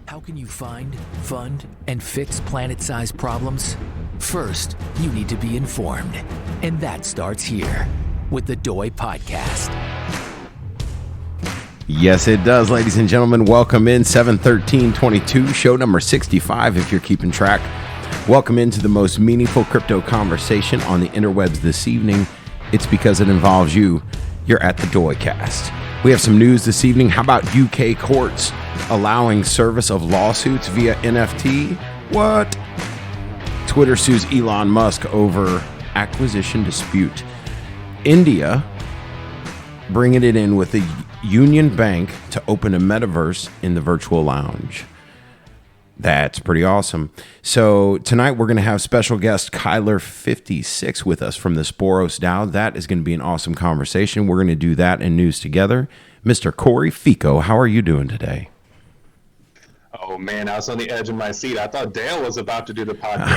How can you find, fund, and fix planet-sized problems? First, you need to be informed. And that starts here with the DOI Podcast. Yes, it does, ladies and gentlemen. Welcome in 7/13/22, show number 65, if you're keeping track. Welcome into the most meaningful crypto conversation on the interwebs this evening. It's because it involves you. You're at the DOI Cast. We have some news this evening. How about UK courts allowing service of lawsuits via NFT? What? Twitter sues Elon Musk over acquisition dispute. India bringing it in with the Union Bank to open a metaverse in the virtual lounge. That's pretty awesome. So tonight we're going to have special guest Kyler56 with us from the Sporos DAO. That is going to be an awesome conversation. We're going to do that and news together. Mr. Corey Fico, how are you doing today? Oh man, I was on the edge of my seat. I thought Dale was about to do the podcast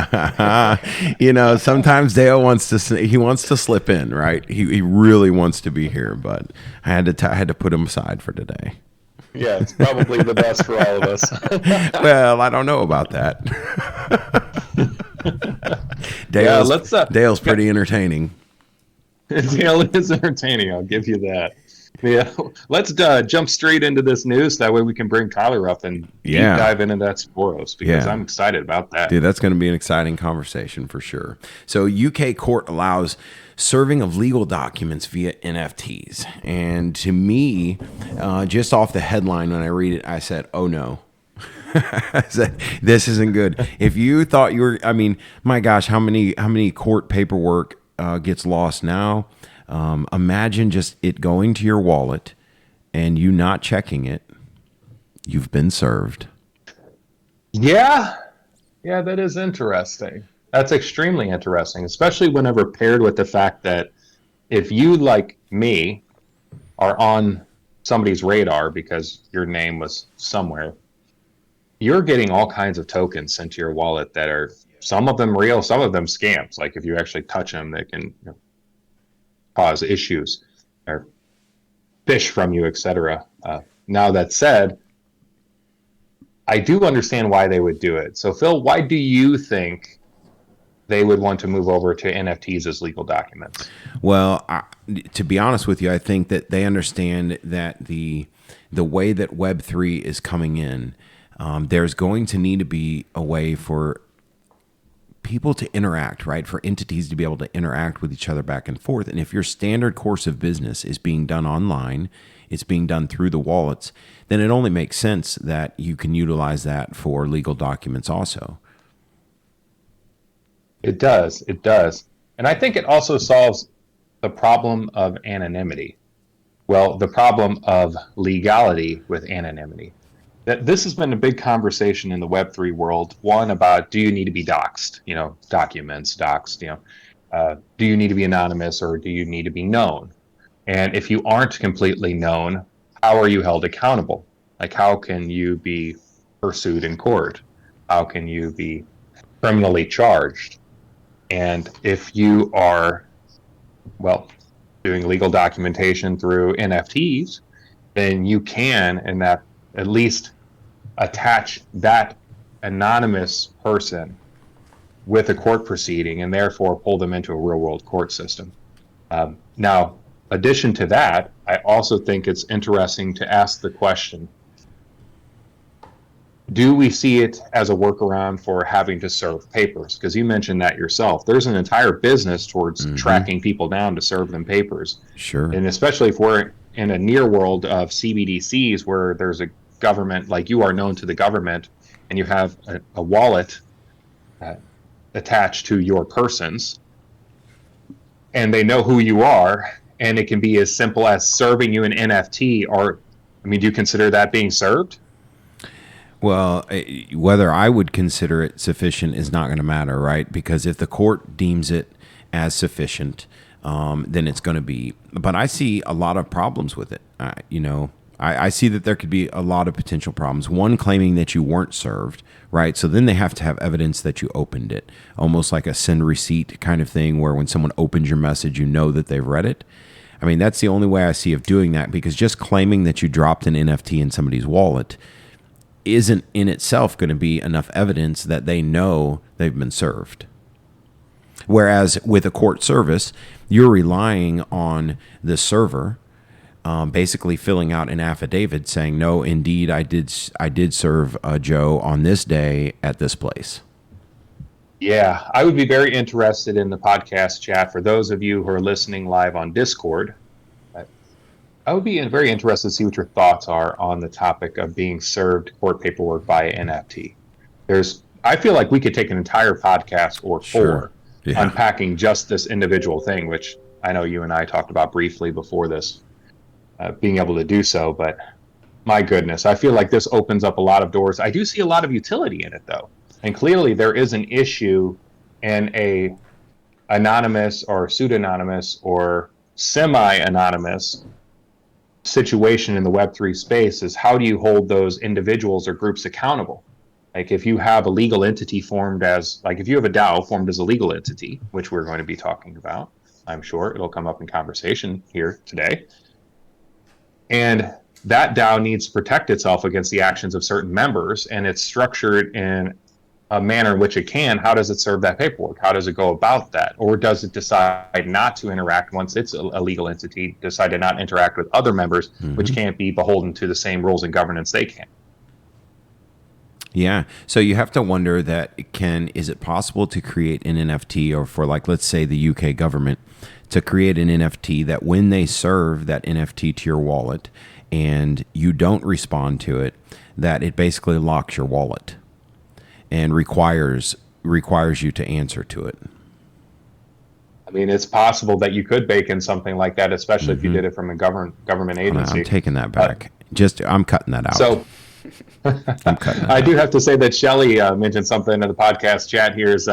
with us. You know, sometimes Dale wants to slip in, right? He really wants to be here, but I had to put him aside for today. Yeah, it's probably the best for all of us. Well, I don't know about that. Dale's pretty entertaining. Dale is entertaining, I'll give you that. Yeah, let's jump straight into this news. That way we can bring Kyler up and deep dive into that Sporos, because I'm excited about that. Dude, that's going to be an exciting conversation for sure. So UK court allows serving of legal documents via NFTs. And to me, just off the headline when I read it, I said, oh no. I said, this isn't good. If you thought you were, I mean, my gosh, how many court paperwork gets lost now? Imagine just it going to your wallet and you not checking it. You've been served. Yeah, that is interesting. That's extremely interesting, especially whenever paired with the fact that if you, like me, are on somebody's radar because your name was somewhere, you're getting all kinds of tokens sent to your wallet that are, some of them real, some of them scams. Like if you actually touch them, they can cause issues or fish from you, etc. Now that said, I do understand why they would do it. So Phil, why do you think they would want to move over to NFTs as legal documents? Well, to be honest with you, I think that they understand that the way that Web3 is coming in, there's going to need to be a way for people to interact, right? For entities to be able to interact with each other back and forth. And if your standard course of business is being done online, it's being done through the wallets, then it only makes sense that you can utilize that for legal documents also. It does. And I think it also solves the problem of anonymity. Well, the problem of legality with anonymity. This has been a big conversation in the Web3 world. One, about do you need to be doxxed? Documents, doxed. Do you need to be anonymous or do you need to be known? And if you aren't completely known, how are you held accountable? Like, how can you be pursued in court? How can you be criminally charged? And if you are, doing legal documentation through NFTs, then you can, in that, at least attach that anonymous person with a court proceeding and therefore pull them into a real world court system. Now, addition to that, I also think it's interesting to ask the question, do we see it as a workaround for having to serve papers? Because you mentioned that yourself. There's an entire business towards tracking people down to serve them papers. Sure. And especially if we're in a near world of CBDCs where there's a government, like you are known to the government, and you have a wallet attached to your persons, and they know who you are, and it can be as simple as serving you an NFT. Or, do you consider that being served? Well, whether I would consider it sufficient is not going to matter, right? Because if the court deems it as sufficient, then it's going to be. But I see a lot of problems with it. I see that there could be a lot of potential problems. One, claiming that you weren't served, right? So then they have to have evidence that you opened it, almost like a send receipt kind of thing, where when someone opens your message, you know that they've read it. That's the only way I see of doing that, because just claiming that you dropped an NFT in somebody's wallet isn't in itself going to be enough evidence that they know they've been served. Whereas with a court service, you're relying on the server basically filling out an affidavit saying, no, indeed, I did serve Joe on this day at this place. Yeah, I would be very interested in the podcast chat. For those of you who are listening live on Discord, I would be very interested to see what your thoughts are on the topic of being served court paperwork by NFT. I feel like we could take an entire podcast or four unpacking just this individual thing, which I know you and I talked about briefly before this, being able to do so. But my goodness, I feel like this opens up a lot of doors. I do see a lot of utility in it, though. And clearly there is an issue in a anonymous or pseudonymous or semi-anonymous situation in the Web3 space is how do you hold those individuals or groups accountable? Like if you have a legal entity formed as, like if you have a DAO formed as a legal entity, which we're going to be talking about, I'm sure it'll come up in conversation here today. And that DAO needs to protect itself against the actions of certain members, and it's structured in a manner in which it can. How does it serve that paperwork? How does it go about that? Or does it decide not to interact once it's a legal entity, decide to not interact with other members, which can't be beholden to the same rules and governance they can? Yeah. So you have to wonder that is it possible to create an NFT, or for like, let's say the UK government, to create an NFT that when they serve that NFT to your wallet and you don't respond to it, that it basically locks your wallet and requires you to answer to it. I mean, it's possible that you could bake in something like that, especially if you did it from a government agency. I'm taking that back. I'm cutting that out. So I do have to say that Shelley mentioned something in the podcast chat here is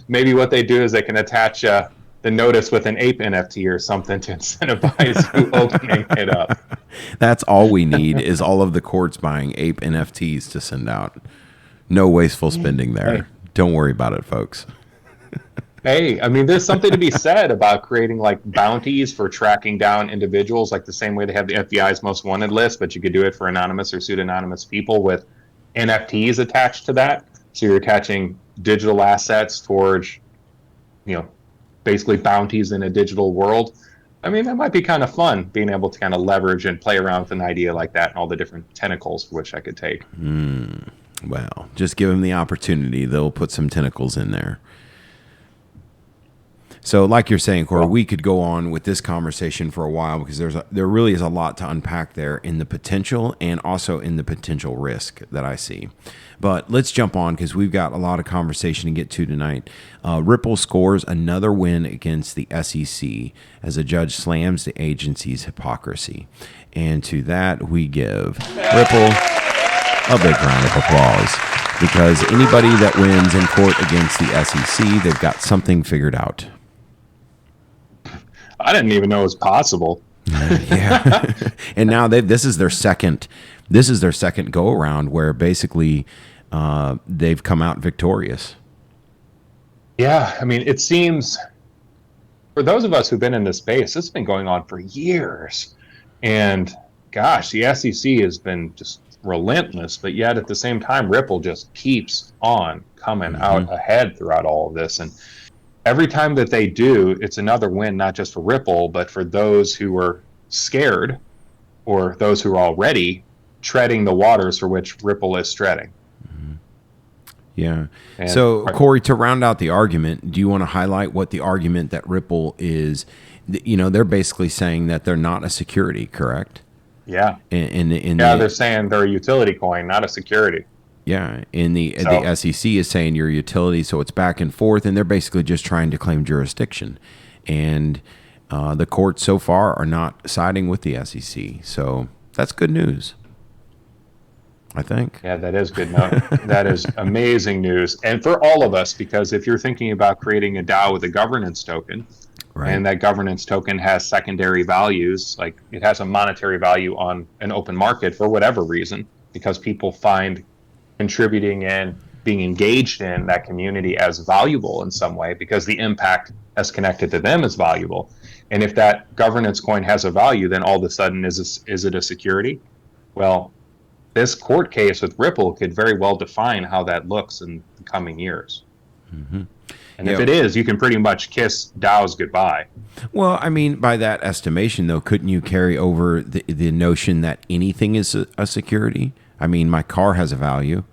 maybe what they do is they can attach the notice with an ape NFT or something to incentivize you opening it up. That's all we need is all of the courts buying ape NFTs to send out. No wasteful spending there. Hey. Don't worry about it, folks. Hey, I mean, there's something to be said about creating like bounties for tracking down individuals, like the same way they have the FBI's most wanted list, but you could do it for anonymous or pseudonymous people with NFTs attached to that. So you're attaching digital assets towards, basically bounties in a digital world. I mean, that might be kind of fun, being able to kind of leverage and play around with an idea like that and all the different tentacles for which I could take. Well, just give them the opportunity. They'll put some tentacles in there. So like you're saying, Corey, we could go on with this conversation for a while because there really is a lot to unpack there in the potential and also in the potential risk that I see. But let's jump on because we've got a lot of conversation to get to tonight. Ripple scores another win against the SEC as a judge slams the agency's hypocrisy. And to that, we give Ripple a big round of applause because anybody that wins in court against the SEC, they've got something figured out. I didn't even know it was possible. Yeah. And now this is their second go around where basically they've come out victorious. Yeah, I mean, it seems for those of us who've been in this space, it's been going on for years. And gosh, the SEC has been just relentless, but yet at the same time, Ripple just keeps on coming out ahead throughout all of this. And every time that they do, it's another win, not just for Ripple, but for those who are scared or those who are already treading the waters for which Ripple is treading. Yeah. And so, Corey, to round out the argument, do you want to highlight what the argument that Ripple is? They're basically saying that they're not a security, correct? Yeah. They're saying they're a utility coin, not a security. Yeah, the SEC is saying you're a utility, so it's back and forth, and they're basically just trying to claim jurisdiction. And the courts so far are not siding with the SEC, so that's good news, I think. Yeah, that is good news. That is amazing news. And for all of us, because if you're thinking about creating a DAO with a governance token, right, and that governance token has secondary values, like it has a monetary value on an open market for whatever reason, because people find contributing and being engaged in that community as valuable in some way because the impact as connected to them is valuable. And if that governance coin has a value, then all of a sudden is it a security? Well, this court case with Ripple could very well define how that looks in the coming years. Mm-hmm. And if it is, you can pretty much kiss DAOs goodbye. Well, I mean, by that estimation, though, couldn't you carry over the notion that anything is a security? I mean, my car has a value.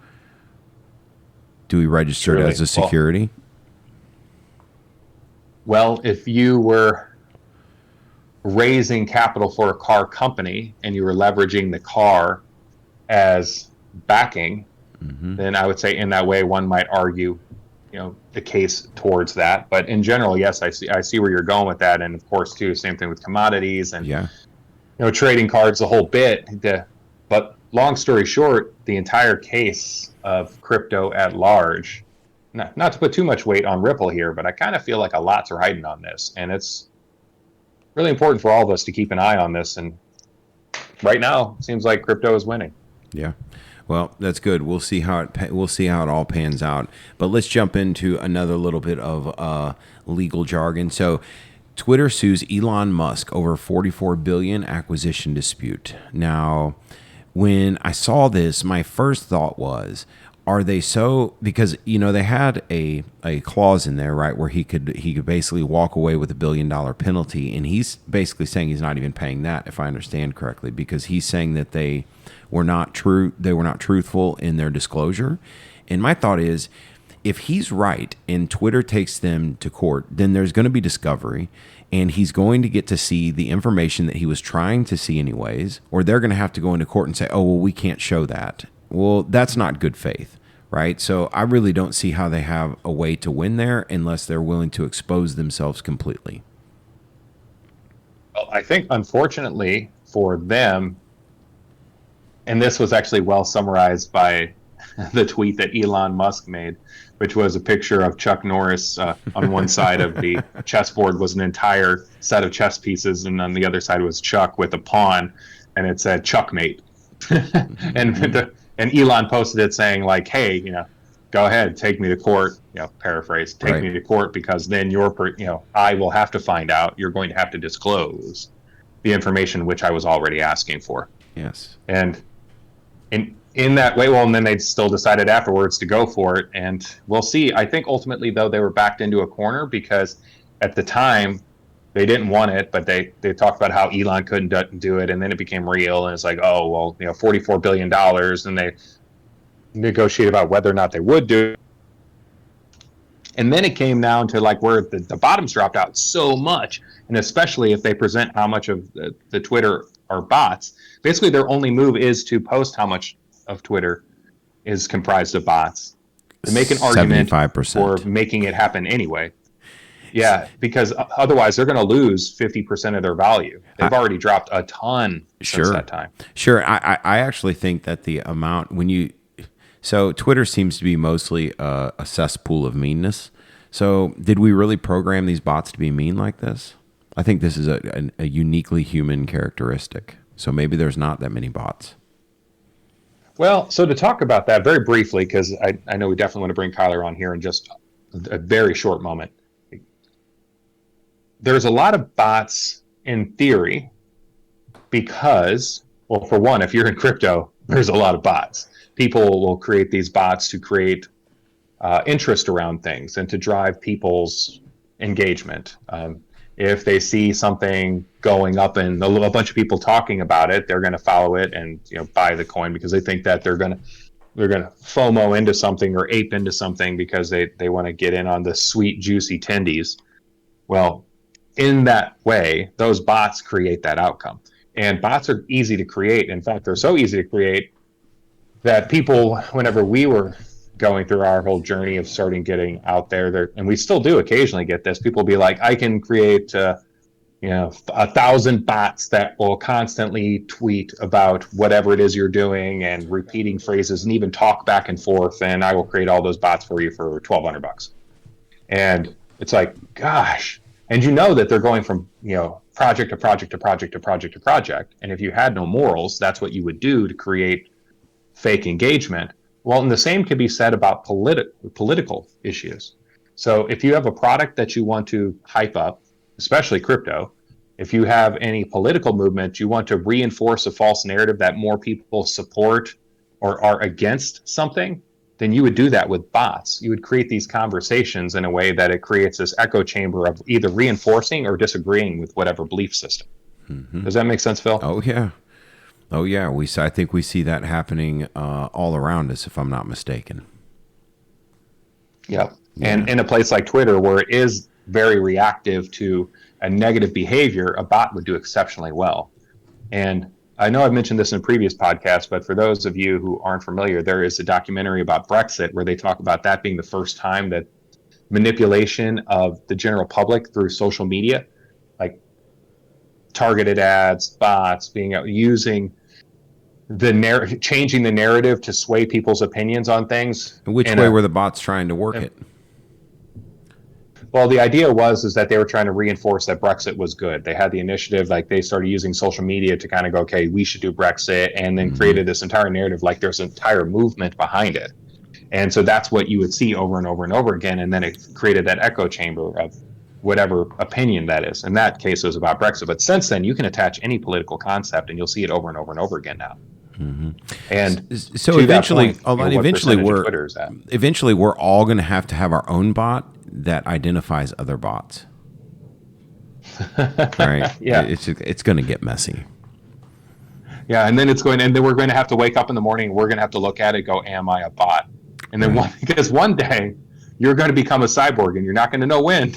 Do we register it as a security? Well, if you were raising capital for a car company and you were leveraging the car as backing, then I would say in that way one might argue, the case towards that. But in general, yes, I see where you're going with that. And of course, too, same thing with commodities and trading cards, the whole bit. But long story short, the entire case of crypto at large, not to put too much weight on Ripple here, but I kind of feel like a lot's riding on this, and it's really important for all of us to keep an eye on this. And right now, it seems like crypto is winning. Yeah. Well, that's good. We'll see how it all pans out. But let's jump into another little bit of legal jargon. So, Twitter sues Elon Musk over $44 billion acquisition dispute. Now, when I saw this, my first thought was, are they so, because they had a clause in there, right, where he could basically walk away with $1 billion penalty, and he's basically saying he's not even paying that, if I understand correctly, because he's saying that they were not truthful in their disclosure. And my thought is, if he's right and Twitter takes them to court, then there's going to be discovery, and he's going to get to see the information that he was trying to see anyways, or they're going to have to go into court and say, oh, well, we can't show that. Well, that's not good faith, right? So I really don't see how they have a way to win there unless they're willing to expose themselves completely. Well, I think, unfortunately for them, and this was actually well summarized by the tweet that Elon Musk made, which was a picture of Chuck Norris on one side of the chessboard was an entire set of chess pieces, and on the other side was Chuck with a pawn, and it said "Chuckmate." And Elon posted it saying like, "Hey, go ahead, take me to court." Paraphrase, take me to court, because then I will have to find out. You're going to have to disclose the information which I was already asking for. Yes. And in that way, and then they still decided afterwards to go for it, and we'll see. I think ultimately, though, they were backed into a corner because at the time they didn't want it, but they talked about how Elon couldn't do it, and then it became real, and it's like, oh, well, $44 billion, and they negotiated about whether or not they would do it. And then it came down to like where the bottoms dropped out so much, and especially if they present how much of the Twitter are bots. Basically, their only move is to post how much of Twitter is comprised of bots, to make an argument 75%. For making it happen anyway. Yeah, because otherwise they're going to lose 50% of their value. They've already dropped a ton since that time. Sure. I actually think that the amount so Twitter seems to be mostly a cesspool of meanness. So did we really program these bots to be mean like this? I think this is a uniquely human characteristic. So maybe there's not that many bots. Well, so to talk about that very briefly, because I know we definitely want to bring Kyler on here in just a very short moment. There's a lot of bots in theory because, well, for one, if you're in crypto, there's a lot of bots. People will create these bots to create interest around things and to drive people's engagement. If they see something going up and a bunch of people talking about it, they're going to follow it and buy the coin because they think that they're going to FOMO into something or ape into something because they want to get in on the sweet, juicy tendies. Well, in that way, those bots create that outcome. And bots are easy to create. In fact, they're so easy to create that people, whenever we were going through our whole journey of starting getting out there, and we still do occasionally get this, people be like, I can create 1,000 bots that will constantly tweet about whatever it is you're doing and repeating phrases and even talk back and forth, and I will create all those bots for you for $1,200. And it's like, gosh. And that they're going from project to project to project to project to project. And if you had no morals, that's what you would do to create fake engagement. Well, and the same could be said about political issues. So if you have a product that you want to hype up, especially crypto, if you have any political movement, you want to reinforce a false narrative that more people support or are against something, then you would do that with bots. You would create these conversations in a way that it creates this echo chamber of either reinforcing or disagreeing with whatever belief system. Mm-hmm. Does that make sense, Phil? Oh yeah. I think we see that happening all around us, if I'm not mistaken. Yep. Yeah. And in a place like Twitter, where it is very reactive to a negative behavior, a bot would do exceptionally well. And I know I've mentioned this in previous podcasts, but for those of you who aren't familiar, there is a documentary about Brexit where they talk about that being the first time that manipulation of the general public through social media, like targeted ads, bots, being out using the changing the narrative to sway people's opinions on things. And which way were the bots trying to work it? Well, the idea is that they were trying to reinforce that Brexit was good. They had the initiative, like they started using social media to kind of go, okay, we should do Brexit, and then created this entire narrative like there's an entire movement behind it. And so that's what you would see over and over and over again, and then it created that echo chamber of whatever opinion that is. In that case, it was about Brexit. But since then, you can attach any political concept, and you'll see it over and over and over again now. Mm-hmm. And so eventually, eventually we're all going to have our own bot that identifies other bots. Right? Yeah. It's going to get messy. Yeah, and then then we're going to have to wake up in the morning. We're going to have to look at it, go, "Am I a bot?" And then because one day you're going to become a cyborg, and you're not going to know when.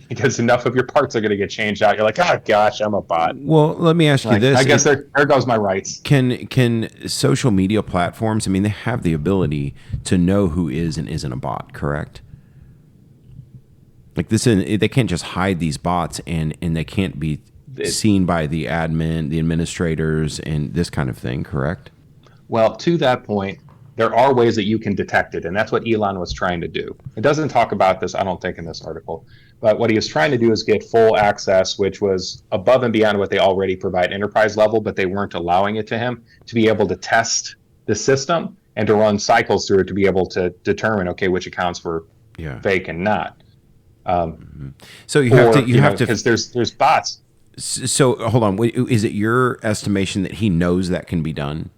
Because enough of your parts are going to get changed out. You're like, oh, gosh, I'm a bot. Well, let me ask you this. I guess there goes my rights. Can social media platforms, they have the ability to know who is and isn't a bot, correct? Like they can't just hide these bots and they can't be seen by the admin, the administrators, and this kind of thing, correct? Well, to that point, there are ways that you can detect it, and that's what Elon was trying to do. It doesn't talk about this, I don't think, in this article. But what he was trying to do is get full access, which was above and beyond what they already provide enterprise level, but they weren't allowing it to him to be able to test the system and to run cycles through it to be able to determine, okay, which accounts were fake and not. So you have to, because there's bots. So hold on, is it your estimation that he knows that can be done?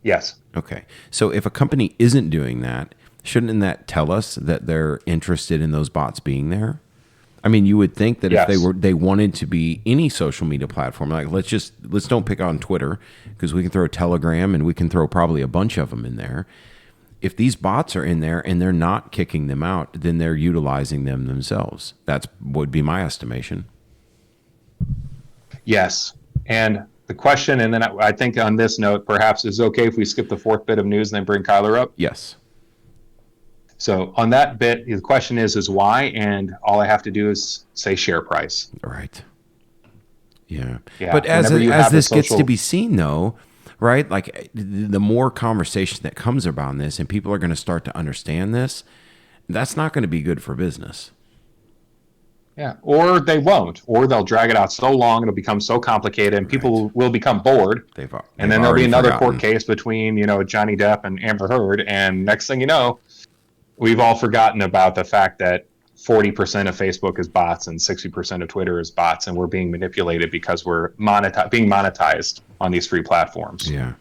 Yes. Okay. So if a company isn't doing that, shouldn't that tell us that they're interested in those bots being there? I mean, you would think that if they wanted to be any social media platform, like let's don't pick on Twitter, because we can throw Telegram and we can throw probably a bunch of them in there. If these bots are in there and they're not kicking them out, then they're utilizing them themselves. That's would be my estimation. Yes. And the question, and then I think on this note, perhaps is it okay if we skip the fourth bit of news and then bring Kyler up? Yes. So on that bit, the question is why, and all I have to do is say share price. All right. Yeah. But as this gets to be seen, though, right? Like the more conversation that comes around this, and people are going to start to understand this, that's not going to be good for business. Yeah, or they won't, or they'll drag it out so long, it'll become so complicated, and people will become bored. And then there'll be another court case between, Johnny Depp and Amber Heard, and next thing you know, we've all forgotten about the fact that 40% of Facebook is bots and 60% of Twitter is bots, and we're being manipulated because we're being monetized on these free platforms. Yeah.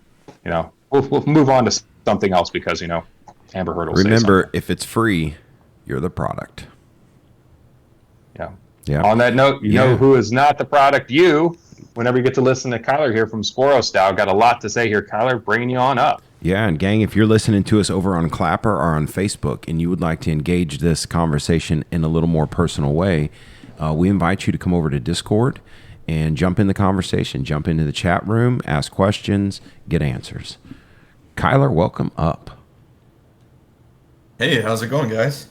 We'll move on to something else because, Amber Heard will say Remember, if it's free, you're the product. Yeah. On that note, you know who is not the product? You. Whenever you get to listen to Kyler here from Sporos DAO, got a lot to say here. Kyler, bringing you on up. Yeah, and gang, if you're listening to us over on Clapper or on Facebook and you would like to engage this conversation in a little more personal way, we invite you to come over to Discord and jump in the conversation. Jump into the chat room, ask questions, get answers. Kyler, welcome up. Hey, how's it going, guys?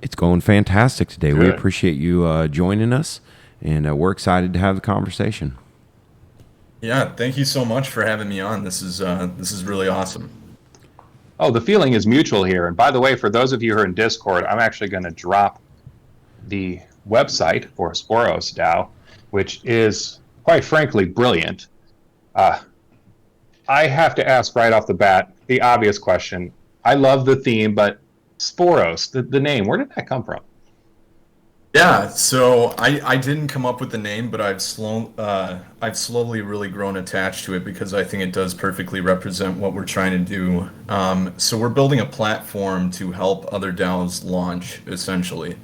It's going fantastic today. Good. We appreciate you joining us, and we're excited to have the conversation. Yeah, thank you so much for having me on. This is really awesome. Oh, the feeling is mutual here. And by the way, for those of you who are in Discord, I'm actually going to drop the website for Sporos DAO, which is, quite frankly, brilliant. I have to ask right off the bat the obvious question. I love the theme, but Sporos, the name, where did that come from? Yeah, so I didn't come up with the name, but I've slowly really grown attached to it because I think it does perfectly represent what we're trying to do. So we're building a platform to help other DAOs launch, essentially.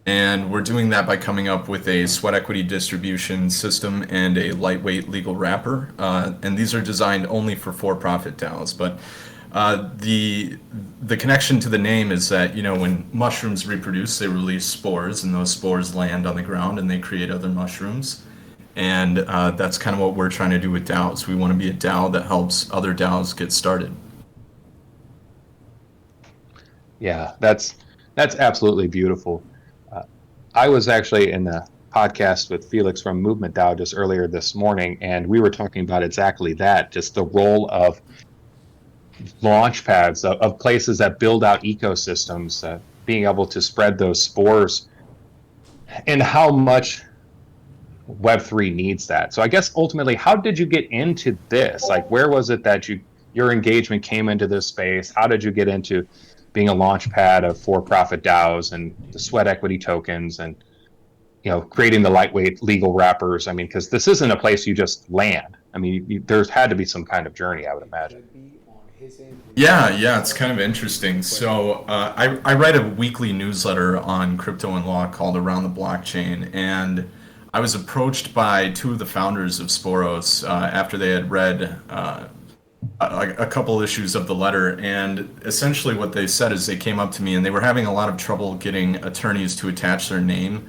And we're doing that by coming up with a sweat equity distribution system and a lightweight legal wrapper. And these are designed only for-profit DAOs. But the connection to the name is that, when mushrooms reproduce, they release spores, and those spores land on the ground and they create other mushrooms. And that's kind of what we're trying to do with DAOs. We want to be a DAO that helps other DAOs get started. Yeah, that's absolutely beautiful. I was actually in the podcast with Felix from Movement DAO just earlier this morning, and we were talking about exactly that, just the role of launch pads, of places that build out ecosystems, being able to spread those spores, and how much Web3 needs that. So I guess ultimately, how did you get into this? Like, where was it that your engagement came into this space? How did you get into being a launch pad of for-profit DAOs and the sweat equity tokens and, creating the lightweight legal wrappers? I mean, because this isn't a place you just land. I mean, there's had to be some kind of journey, I would imagine. Yeah, it's kind of interesting. So I write a weekly newsletter on crypto and law called Around the Blockchain, and I was approached by two of the founders of Sporos after they had read a couple issues of the letter, and essentially what they said is they came up to me and they were having a lot of trouble getting attorneys to attach their name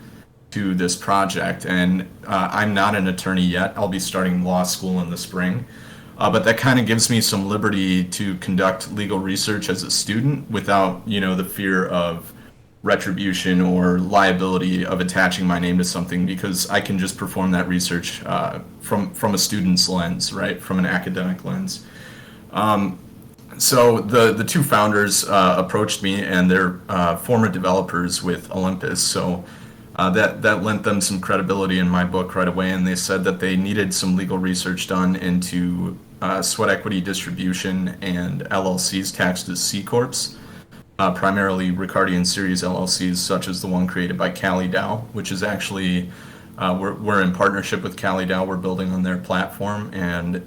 to this project. And I'm not an attorney yet. I'll be starting law school in the spring. But that kind of gives me some liberty to conduct legal research as a student without, the fear of retribution or liability of attaching my name to something, because I can just perform that research from a student's lens, right? From an academic lens. So the two founders approached me, and they're former developers with Olympus. So that lent them some credibility in my book right away, and they said that they needed some legal research done into sweat equity distribution and LLCs taxed as C Corps, primarily Ricardian series LLCs, such as the one created by Cali DAO, which is actually, we're in partnership with Cali DAO. We're building on their platform, and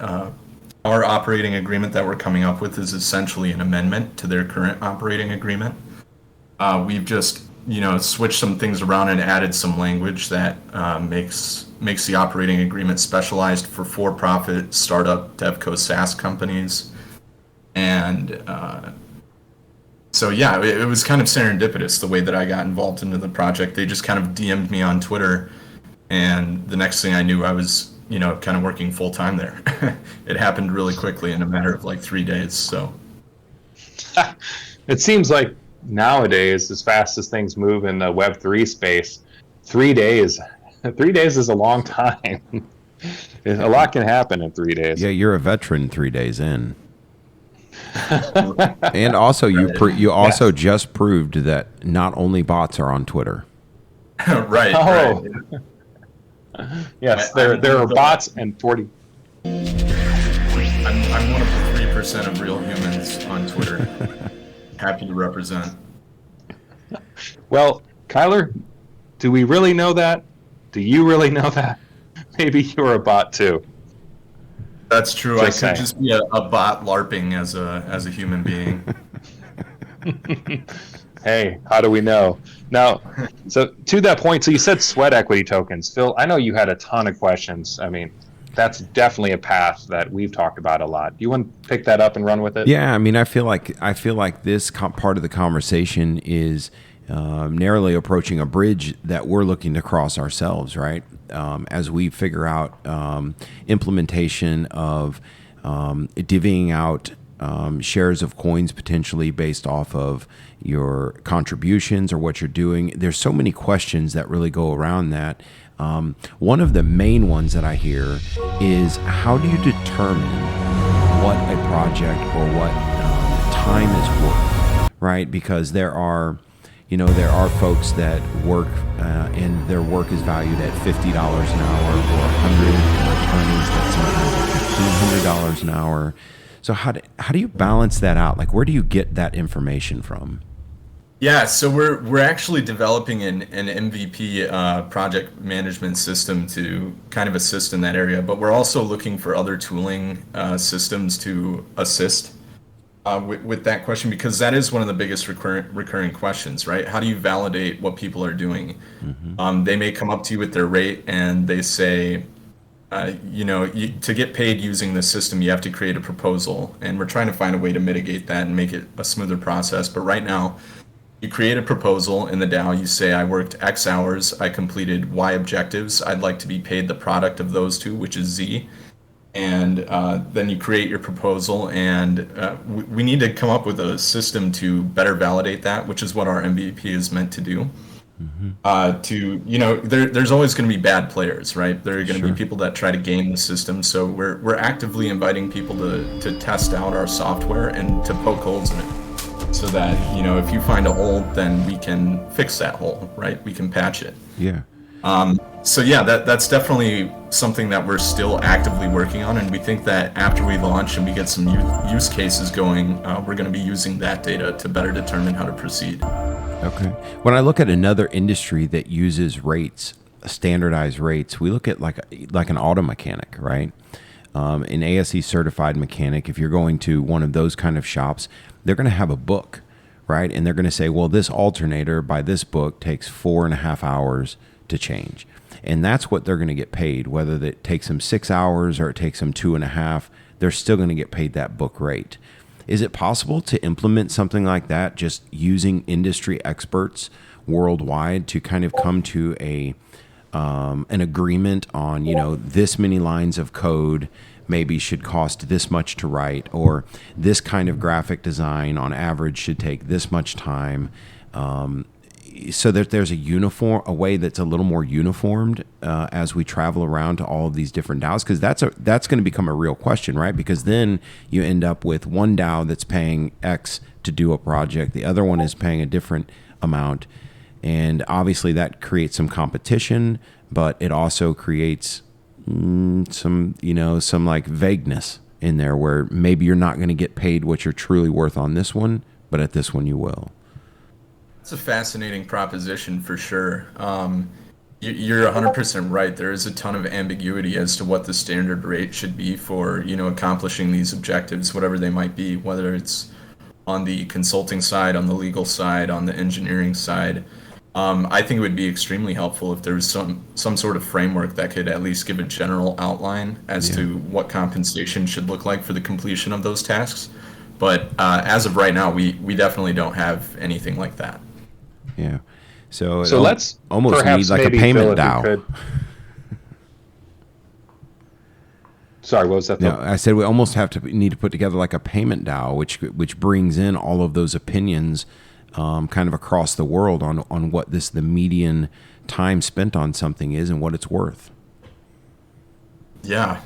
our operating agreement that we're coming up with is essentially an amendment to their current operating agreement. We've just switched some things around and added some language that makes the operating agreement specialized for-profit startup devco SaaS companies. And so yeah, it was kind of serendipitous the way that I got involved into the project. They just kind of DM'd me on Twitter, and the next thing I knew, I was kind of working full time there. It happened really quickly in a matter of like 3 days. So it seems like nowadays, as fast as things move in the Web3 space, 3 days is a long time. A lot can happen in 3 days. Yeah, you're a veteran 3 days in. And also, you also just proved that not only bots are on Twitter. Right. Oh. Right. Yes, there are bots and 40. I'm one of the 3% of real humans on Twitter. Happy to represent. Well, Kyler, do we really know that? Do you really know that? Maybe you're a bot too. That's true. I could just be a bot LARPing as a human being. Hey, how do we know? Now, so to that point, so you said sweat equity tokens. Phil, I know you had a ton of questions. I mean, that's definitely a path that we've talked about a lot. Do you want to pick that up and run with it? Yeah, I mean, I feel like this part of the conversation is narrowly approaching a bridge that we're looking to cross ourselves, right? As we figure out implementation of divvying out shares of coins potentially based off of your contributions or what you're doing. There's so many questions that really go around that. One of the main ones that I hear is, how do you determine what a project or what time is worth, right? Because there are folks that work and their work is valued at $50 an hour, or attorneys that sometimes are $1,500 an hour. So how do you balance that out? Like, where do you get that information from? Yeah, so we're actually developing an MVP project management system to kind of assist in that area, but we're also looking for other tooling systems to assist with that question, because that is one of the biggest recurring questions, right? How do you validate what people are doing? They may come up to you with their rate and they say, to get paid using this system, you have to create a proposal, and we're trying to find a way to mitigate that and make it a smoother process. But right now, you create a proposal in the DAO. You say, I worked X hours, I completed Y objectives. I'd like to be paid the product of those two, which is Z. And then you create your proposal, and we need to come up with a system to better validate that, which is what our MVP is meant to do. There's always going to be bad players, right? There are going to be people that try to game the system. So we're actively inviting people to test out our software and to poke holes in it, so that, if you find a hole, then we can fix that hole, right? We can patch it. Yeah. So yeah, that's definitely something that we're still actively working on, and we think that after we launch and we get some use cases going, we're going to be using that data to better determine how to proceed. Okay. When I look at another industry that uses rates, standardized rates, we look at like an auto mechanic, right? An ASE certified mechanic. If you're going to one of those kind of shops, they're going to have a book, right? And they're going to say, well, this alternator by this book takes 4.5 hours to change. And that's what they're going to get paid, whether it takes them 6 hours or it takes them 2.5, they're still going to get paid that book rate. Is it possible to implement something like that, just using industry experts worldwide to kind of come to an agreement on, this many lines of code maybe should cost this much to write, or this kind of graphic design on average should take this much time, so that there's a way that's a little more uniformed as we travel around to all of these different DAOs? Because that's going to become a real question, right? Because then you end up with one DAO that's paying X to do a project, the other one is paying a different amount, and obviously that creates some competition, but it also creates some like vagueness in there, where maybe you're not going to get paid what you're truly worth on this one, but at this one you will. It's a fascinating proposition for sure. You're 100% right. There is a ton of ambiguity as to what the standard rate should be for, accomplishing these objectives, whatever they might be, whether it's on the consulting side, on the legal side, on the engineering side. I think it would be extremely helpful if there was some sort of framework that could at least give a general outline as to what compensation should look like for the completion of those tasks. But as of right now, we definitely don't have anything like that. Yeah. So let's almost need like a payment DAO. Sorry, what was that? No, I said we almost need to put together like a payment DAO, which brings in all of those opinions kind of across the world on what the median time spent on something is and what it's worth. Yeah,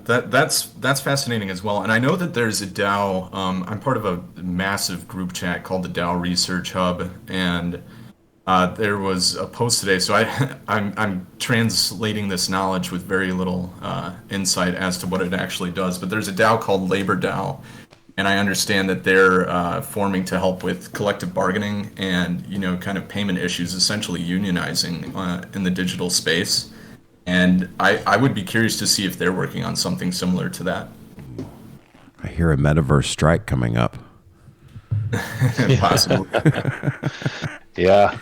that's fascinating as well. And I know that there's a DAO. I'm part of a massive group chat called the DAO Research Hub, and there was a post today. So I'm translating this knowledge with very little insight as to what it actually does. But there's a DAO called Labor DAO, and I understand that they're forming to help with collective bargaining and kind of payment issues, essentially unionizing in the digital space. And I would be curious to see if they're working on something similar to that. I hear a metaverse strike coming up. Possible. Yeah.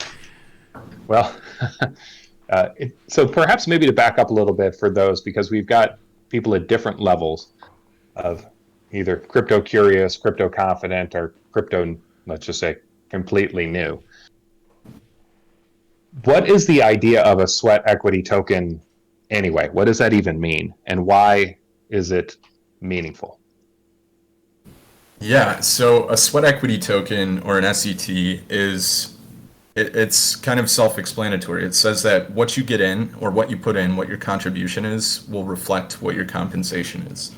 Well, so perhaps maybe to back up a little bit for those, because we've got people at different levels of either crypto curious, crypto confident, or crypto, let's just say, completely new. What is the idea of a sweat equity token anyway? What does that even mean? And why is it meaningful? Yeah, so a sweat equity token, or an SET, it's kind of self-explanatory. It says that what you get in, or what you put in, what your contribution is, will reflect what your compensation is.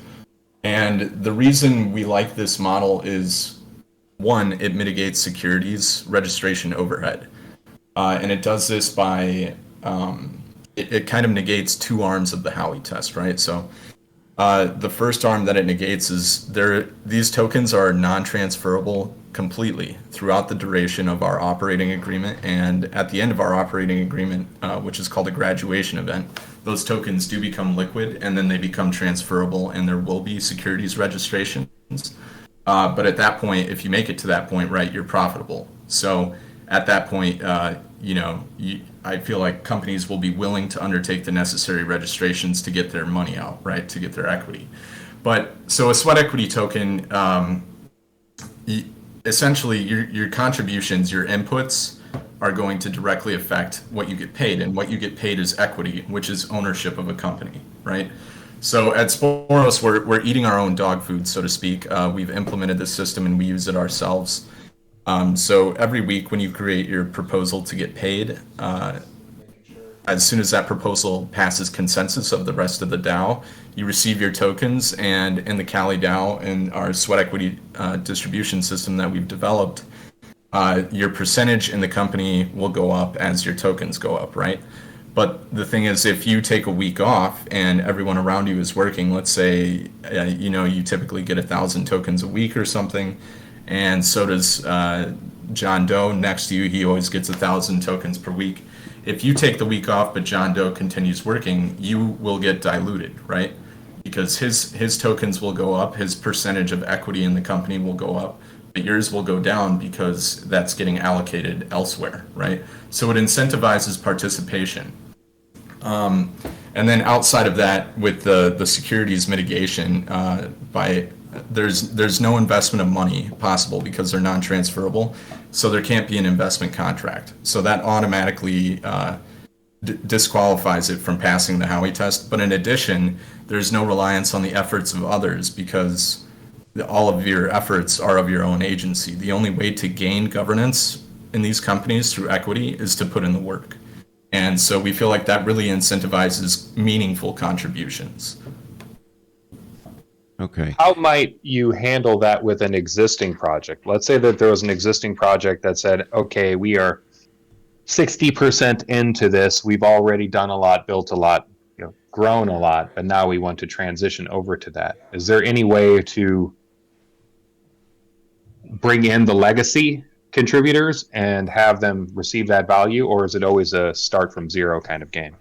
And the reason we like this model is, one, it mitigates securities registration overhead. And it does this by, it kind of negates two arms of the Howie Test, right? So The first harm that it negates is these tokens are non-transferable completely throughout the duration of our operating agreement, and at the end of our operating agreement, which is called a graduation event, those tokens do become liquid, and then they become transferable, and there will be securities registrations. But at that point, if you make it to that point, right, you're profitable. So at that point, I feel like companies will be willing to undertake the necessary registrations to get their money out, right, to get their equity. But so a sweat equity token, essentially your contributions, your inputs are going to directly affect what you get paid, and what you get paid is equity, which is ownership of a company, right? So at Sporos, we're eating our own dog food, so to speak. We've implemented this system and we use it ourselves. So every week when you create your proposal to get paid, as soon as that proposal passes consensus of the rest of the DAO, you receive your tokens, and in the Cali DAO and our sweat equity distribution system that we've developed, your percentage in the company will go up as your tokens go up, right? But the thing is, if you take a week off and everyone around you is working, let's say, you typically get 1,000 tokens a week or something, and so does John Doe next to you. He always gets 1,000 tokens per week. If you take the week off, but John Doe continues working, you will get diluted, right? Because his tokens will go up, his percentage of equity in the company will go up, but yours will go down because that's getting allocated elsewhere, right? So it incentivizes participation. And then outside of that, with the securities mitigation, there's no investment of money possible because they're non-transferable, so there can't be an investment contract. So that automatically disqualifies it from passing the Howie Test. But in addition, there's no reliance on the efforts of others because all of your efforts are of your own agency. The only way to gain governance in these companies through equity is to put in the work. And so we feel like that really incentivizes meaningful contributions. Okay. How might you handle that with an existing project? Let's say that there was an existing project that said, okay, we are 60% into this. We've already done a lot, built a lot, grown a lot, but now we want to transition over to that. Is there any way to bring in the legacy contributors and have them receive that value, or is it always a start from zero kind of game?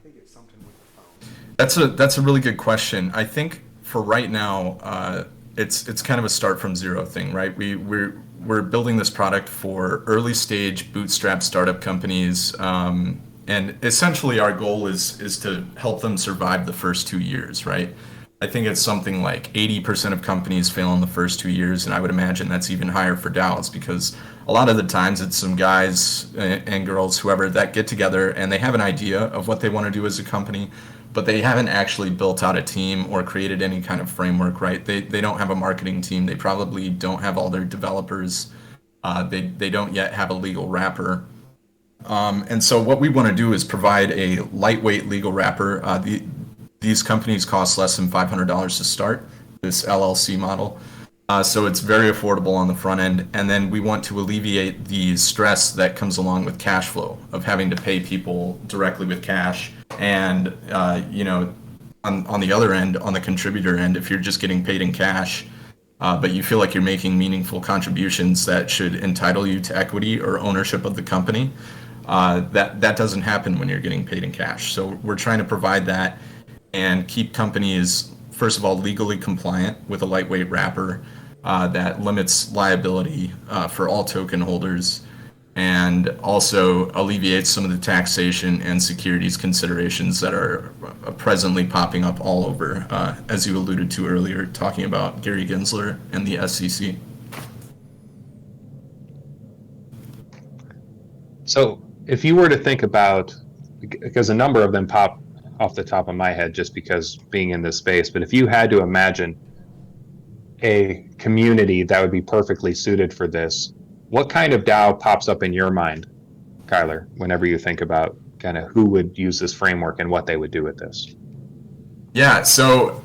That's a really good question. I think for right now, it's kind of a start from zero thing, right? We're building this product for early stage bootstrap startup companies, and essentially our goal is to help them survive the first 2 years, right? I think it's something like 80% of companies fail in the first 2 years, and I would imagine that's even higher for DAOs because a lot of the times it's some guys and girls, whoever, that get together and they have an idea of what they want to do as a company, but they haven't actually built out a team or created any kind of framework, right? They don't have a marketing team. They probably don't have all their developers. They don't yet have a legal wrapper. And so what we want to do is provide a lightweight legal wrapper. These companies cost less than $500 to start, this LLC model. So it's very affordable on the front end. And then we want to alleviate the stress that comes along with cash flow, of having to pay people directly with cash. And, on the other end, on the contributor end, if you're just getting paid in cash, but you feel like you're making meaningful contributions that should entitle you to equity or ownership of the company, that doesn't happen when you're getting paid in cash. So we're trying to provide that and keep companies, first of all, legally compliant with a lightweight wrapper that limits liability for all token holders, and also alleviates some of the taxation and securities considerations that are presently popping up all over, as you alluded to earlier, talking about Gary Gensler and the SEC. So if you were to think about, because a number of them pop off the top of my head just because being in this space, but if you had to imagine a community that would be perfectly suited for this, what kind of DAO pops up in your mind, Kyler, whenever you think about kind of who would use this framework and what they would do with this? Yeah, so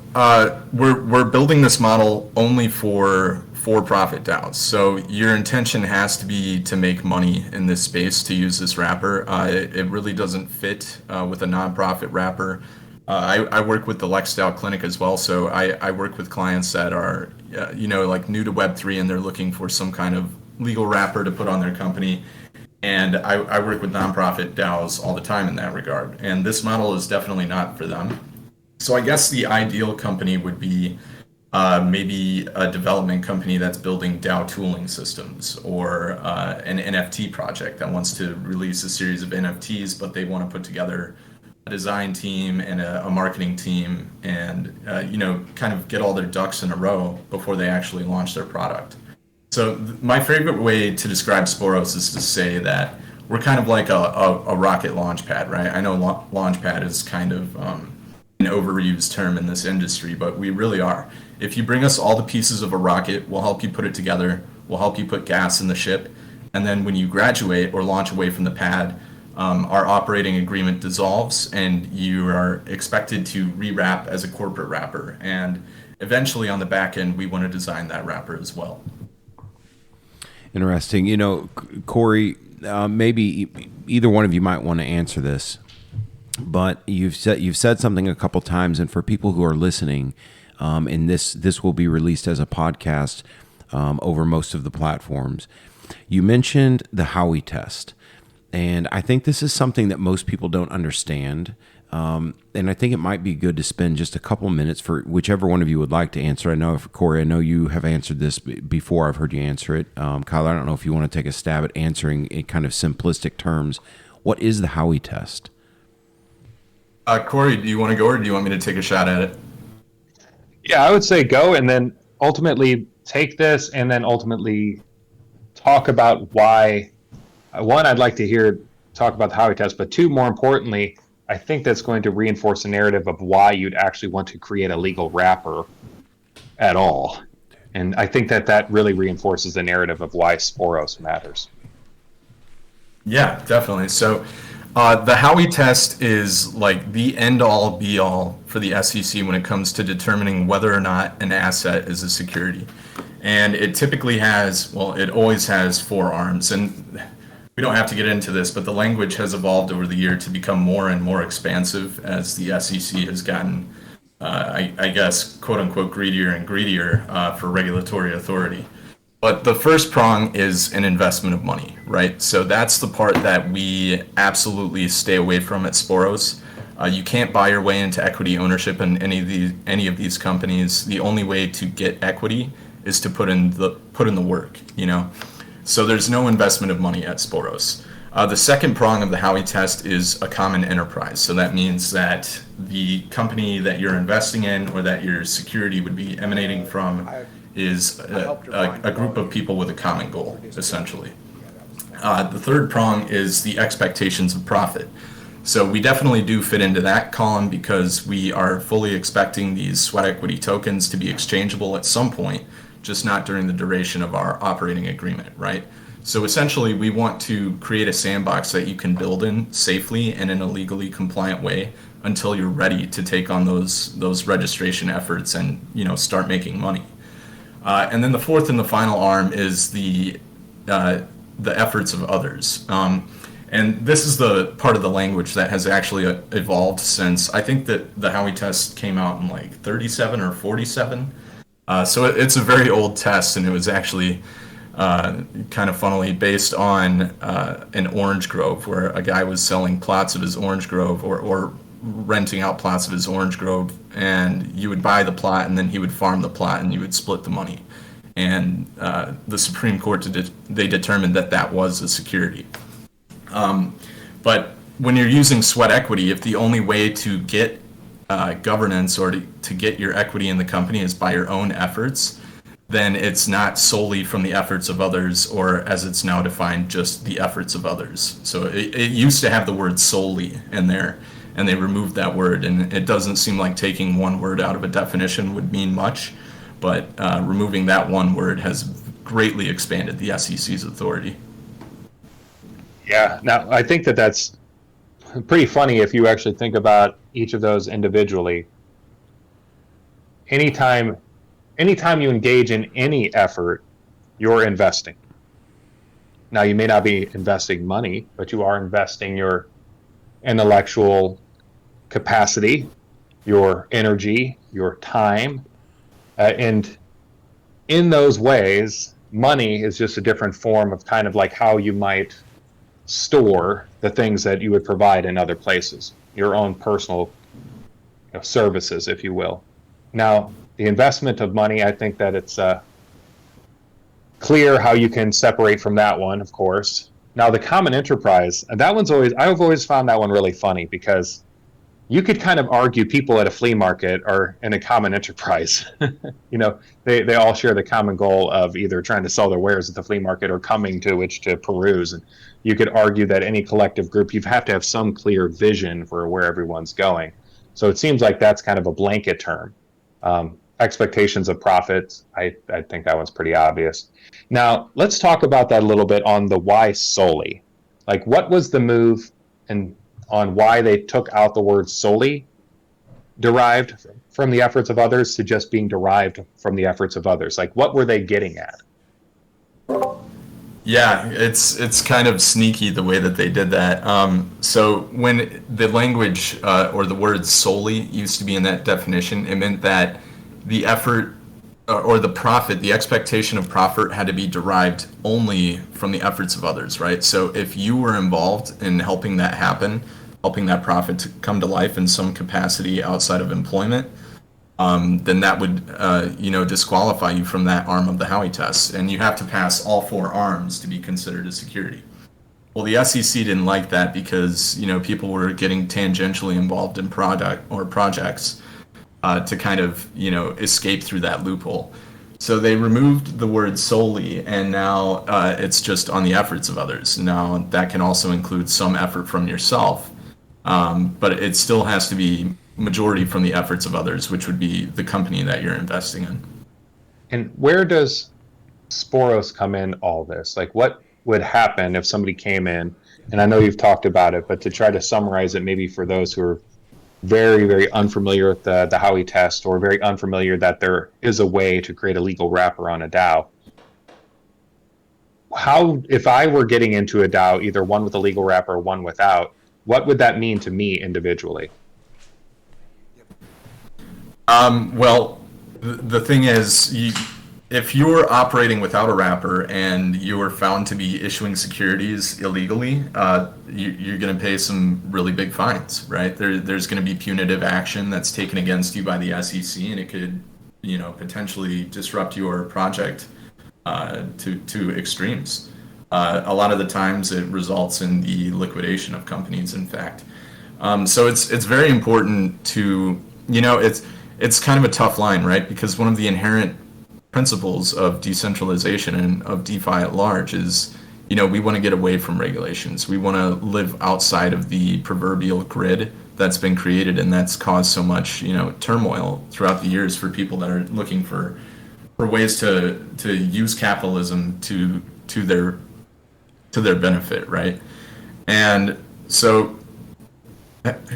we're building this model only for-profit DAOs. So your intention has to be to make money in this space to use this wrapper. It really doesn't fit with a nonprofit wrapper. I work with the Lex DAO clinic as well, so I work with clients that are, like new to Web3 and they're looking for some kind of legal wrapper to put on their company. And I work with nonprofit DAOs all the time in that regard. And this model is definitely not for them. So I guess the ideal company would be maybe a development company that's building DAO tooling systems, or an NFT project that wants to release a series of NFTs, but they want to put together a design team and a marketing team and, kind of get all their ducks in a row before they actually launch their product. So my favorite way to describe Sporos is to say that we're kind of like a rocket launch pad, right? I know launch pad is kind of an overused term in this industry, but we really are. If you bring us all the pieces of a rocket, we'll help you put it together, we'll help you put gas in the ship, and then when you graduate or launch away from the pad, our operating agreement dissolves and you are expected to rewrap as a corporate wrapper. And eventually on the back end, we want to design that wrapper as well. Interesting. Corey, maybe either one of you might want to answer this, but you've said something a couple times, and for people who are listening, and this will be released as a podcast over most of the platforms. You mentioned the Howie Test, and I think this is something that most people don't understand. And I think it might be good to spend just a couple minutes for whichever one of you would like to answer. I know, Corey, I know you have answered this before. I've heard you answer it. Kyle, I don't know if you want to take a stab at answering in kind of simplistic terms. What is the Howie Test? Corey, do you want to go, or do you want me to take a shot at it? Yeah, I would say go, and then ultimately take this and then ultimately talk about why. One, I'd like to talk about the Howie Test, but two, more importantly, I think that's going to reinforce the narrative of why you'd actually want to create a legal wrapper at all. And I think that really reinforces the narrative of why Sporos matters. Yeah, definitely. So the Howie Test is like the end-all, be-all for the SEC when it comes to determining whether or not an asset is a security. And it typically it always has 4 arms. And we don't have to get into this, but the language has evolved over the year to become more and more expansive as the SEC has gotten, I guess, quote unquote, greedier and greedier for regulatory authority. But the first prong is an investment of money, right? So that's the part that we absolutely stay away from at Sporos. You can't buy your way into equity ownership in any of these companies. The only way to get equity is to put in the work, So there's no investment of money at Sporos. The second prong of the Howie Test is a common enterprise. So that means that the company that you're investing in or that your security would be emanating from is a group of people with a common goal, essentially. The third prong is the expectations of profit. So we definitely do fit into that column because we are fully expecting these sweat equity tokens to be exchangeable at some point, just not during the duration of our operating agreement, right? So essentially, we want to create a sandbox that you can build in safely and in a legally compliant way until you're ready to take on those registration efforts and start making money. And then the fourth and the final arm is the efforts of others. And this is the part of the language that has actually evolved since, I think that the Howie Test came out in like 37 or 47. So it's a very old test, and it was actually kind of funnily based on an orange grove, where a guy was selling plots of his orange grove or renting out plots of his orange grove, and you would buy the plot and then he would farm the plot and you would split the money. And the Supreme Court, they determined that was a security. But when you're using sweat equity, if the only way to get governance or to get your equity in the company is by your own efforts, then it's not solely from the efforts of others, or as it's now defined, just the efforts of others. So it used to have the word solely in there, and they removed that word, and it doesn't seem like taking one word out of a definition would mean much, but removing that one word has greatly expanded the SEC's authority. Yeah, now I think that's pretty funny if you actually think about each of those individually. Anytime you engage in any effort, you're investing. Now, you may not be investing money, but you are investing your intellectual capacity your energy, your time, and in those ways, money is just a different form of kind of like how you might store the things that you would provide in other places, your own personal services, if you will. Now, the investment of money, I think that it's clear how you can separate from that one, of course. Now, the common enterprise, and that one's I've always found that one really funny, because you could kind of argue people at a flea market are in a common enterprise. They all share the common goal of either trying to sell their wares at the flea market or coming to which to peruse. And you could argue that any collective group, you have to have some clear vision for where everyone's going. So it seems like that's kind of a blanket term. Expectations of profits, I think that one's pretty obvious. Now, let's talk about that a little bit on the why solely. Like, what was the move and on why they took out the word solely derived from the efforts of others to just being derived from the efforts of others? Like, what were they getting at? Yeah, it's kind of sneaky the way that they did that. So when the language or the word solely used to be in that definition, it meant that the effort or the profit, the expectation of profit had to be derived only from the efforts of others, right? So if you were involved in helping that happen, helping that profit to come to life in some capacity outside of employment, then that would, disqualify you from that arm of the Howie Test. And you have to pass all 4 arms to be considered a security. Well, the SEC didn't like that because, people were getting tangentially involved in projects to kind of, escape through that loophole. So they removed the word solely, and now it's just on the efforts of others. Now, that can also include some effort from yourself, but it still has to be majority from the efforts of others, which would be the company that you're investing in. And where does Sporos come in all this? Like, what would happen if somebody came in, and I know you've talked about it, but to try to summarize it maybe for those who are very, very unfamiliar with the Howie Test, or very unfamiliar that there is a way to create a legal wrapper on a DAO. How, if I were getting into a DAO, either one with a legal wrapper or one without, what would that mean to me individually? Well, the thing is, if you're operating without a wrapper and you are found to be issuing securities illegally, you're going to pay some really big fines, right? There's going to be punitive action that's taken against you by the SEC, and it could, potentially disrupt your project to extremes. A lot of the times it results in the liquidation of companies, in fact. So it's very important to, it's kind of a tough line, right? Because one of the inherent principles of decentralization and of DeFi at large is, we want to get away from regulations. We want to live outside of the proverbial grid that's been created and that's caused so much, turmoil throughout the years for people that are looking for ways to use capitalism to their benefit, right? And so,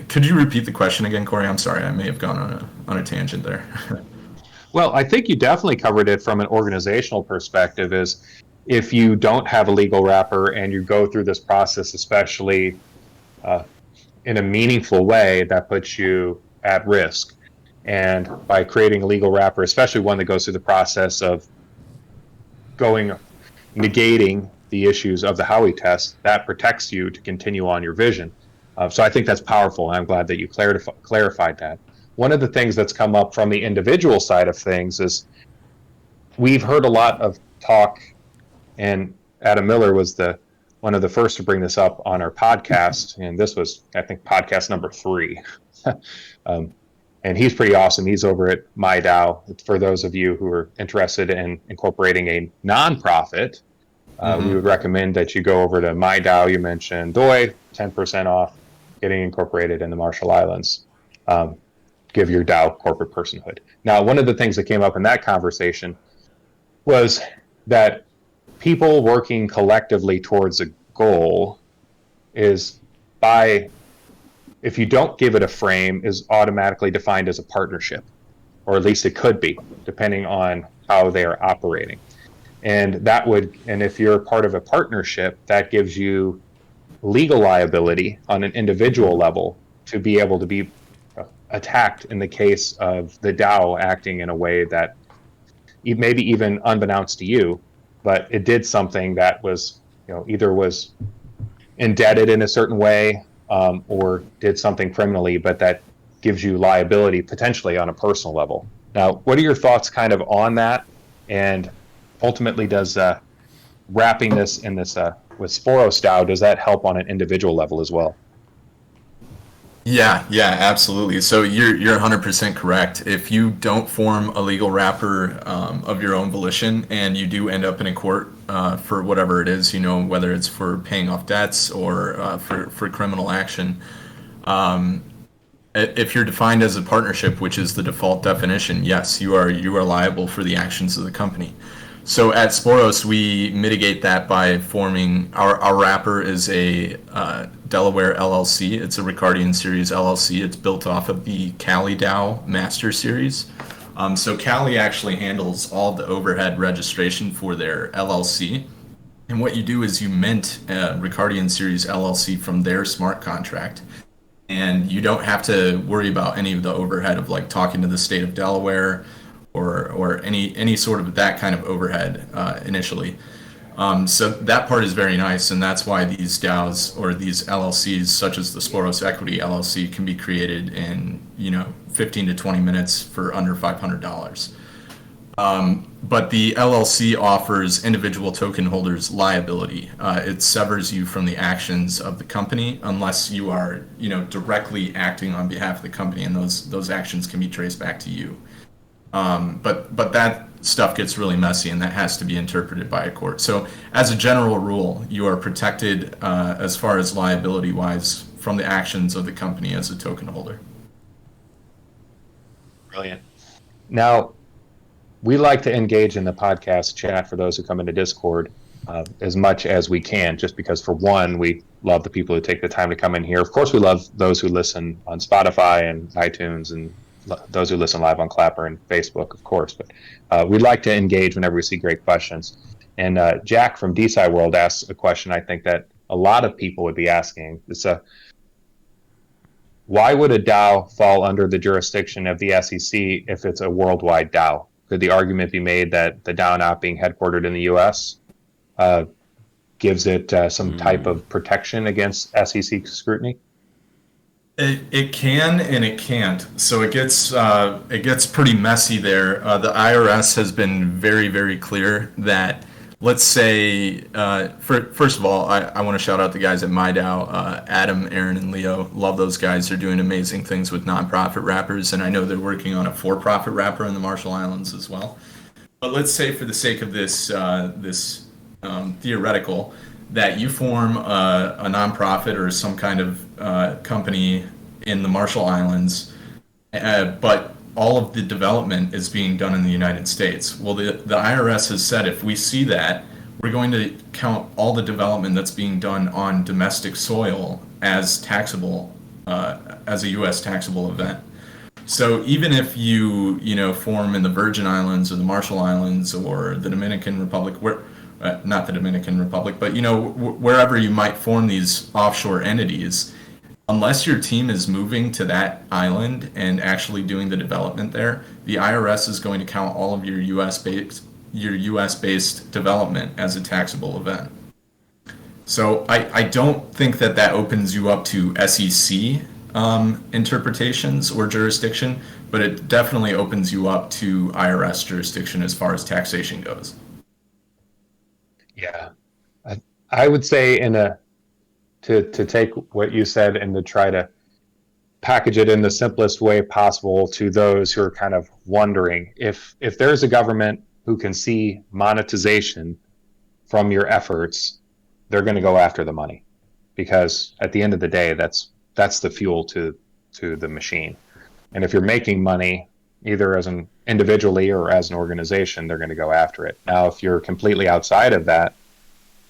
could you repeat the question again, Corey? I'm sorry, I may have gone on a tangent there. Well, I think you definitely covered it from an organizational perspective. Is if you don't have a legal wrapper and you go through this process, especially in a meaningful way, that puts you at risk. And by creating a legal wrapper, especially one that goes through the process of negating the issues of the Howie Test, that protects you to continue on your vision. So I think that's powerful, and I'm glad that you clarified that. One of the things that's come up from the individual side of things is we've heard a lot of talk, and Adam Miller was one of the first to bring this up on our podcast, and this was, I think, podcast number 3. And he's pretty awesome. He's over at MyDAO. For those of you who are interested in incorporating a nonprofit, we would recommend that you go over to MyDAO. You mentioned DOI, 10% off getting incorporated in the Marshall Islands. Give your DAO corporate personhood. Now, one of the things that came up in that conversation was that people working collectively towards a goal is if you don't give it a frame, is automatically defined as a partnership, or at least it could be, depending on how they are operating. And if you're part of a partnership, that gives you legal liability on an individual level to be able to be attacked in the case of the DAO acting in a way that maybe even unbeknownst to you, but it did something that was, either was indebted in a certain way, or did something criminally, but that gives you liability potentially on a personal level. Now, what are your thoughts kind of on that? And ultimately, does wrapping this in this with Sporos DAO, does that help on an individual level as well? Yeah, absolutely. So you're 100% correct. If you don't form a legal wrapper of your own volition, and you do end up in a court for whatever it is, whether it's for paying off debts or for criminal action, if you're defined as a partnership, which is the default definition, yes, you are liable for the actions of the company. So at Sporos, we mitigate that by forming our wrapper is a Delaware LLC. It's a Ricardian Series LLC. It's built off of the Cali DAO Master Series. So Cali actually handles all the overhead registration for their LLC. And what you do is you mint Ricardian Series LLC from their smart contract. And you don't have to worry about any of the overhead of like talking to the state of Delaware or any sort of that kind of overhead initially. So that part is very nice, and that's why these DAOs or these LLCs, such as the Sporos Equity LLC, can be created in 15 to 20 minutes for under $500. But the LLC offers individual token holders liability. It severs you from the actions of the company unless you are directly acting on behalf of the company, and those actions can be traced back to you. But that stuff gets really messy, and that has to be interpreted by a court. So as a general rule, you are protected as far as liability-wise from the actions of the company as a token holder. Brilliant. Now, we like to engage in the podcast chat for those who come into Discord as much as we can, just because, for one, we love the people who take the time to come in here. Of course, we love those who listen on Spotify and iTunes, and those who listen live on Clapper and Facebook, of course. But we'd like to engage whenever we see great questions. And Jack from DeSci World asks a question I think that a lot of people would be asking. It's why would a DAO fall under the jurisdiction of the SEC if it's a worldwide DAO? Could the argument be made that the DAO not being headquartered in the U.S. Gives it some type of protection against SEC scrutiny? It can and it can't. So it gets pretty messy there. The IRS has been very, very clear that, let's say, first of all, I want to shout out the guys at MyDAO, Adam, Aaron, and Leo. Love those guys. They're doing amazing things with nonprofit wrappers, and I know they're working on a for-profit wrapper in the Marshall Islands as well. But let's say, for the sake of this theoretical, that you form a nonprofit or some kind of company in the Marshall Islands, but all of the development is being done in the United States. Well, the IRS has said if we see that, we're going to count all the development that's being done on domestic soil as taxable, as a U.S. taxable event. So even if you form in the Virgin Islands or the Marshall Islands or the Dominican Republic, not the Dominican Republic, but wherever you might form these offshore entities, unless your team is moving to that island and actually doing the development there, the IRS is going to count all of your US-based development as a taxable event. So I don't think that opens you up to SEC interpretations or jurisdiction, but it definitely opens you up to IRS jurisdiction as far as taxation goes. Yeah, I would say to take what you said and to try to package it in the simplest way possible to those who are kind of wondering if there's a government who can see monetization from your efforts, they're going to go after the money, because at the end of the day, that's the fuel to the machine. And if you're making money, either as an individually or as an organization, they're going to go after it. Now, if you're completely outside of that,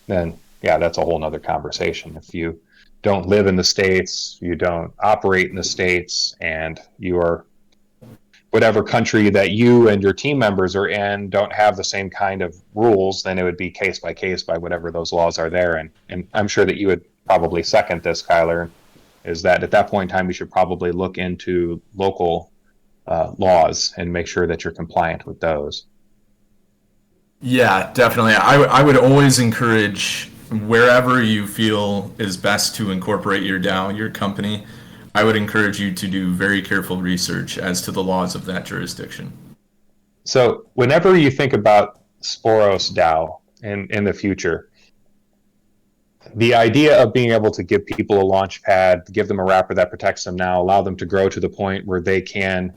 then yeah, that's a whole nother conversation. If you don't live in the States, you don't operate in the States, and you are whatever country that you and your team members are in don't have the same kind of rules, then it would be case by case by whatever those laws are there. And I'm sure that you would probably second this, Kyler. is that at that point in time, you should probably look into local laws and make sure that you're compliant with those. Yeah, definitely. I would always encourage, wherever you feel is best to incorporate your DAO, your company, I would encourage you to do very careful research as to the laws of that jurisdiction. So whenever you think about Sporos DAO in the future, the idea of being able to give people a launch pad, give them a wrapper that protects them now, allow them to grow to the point where they can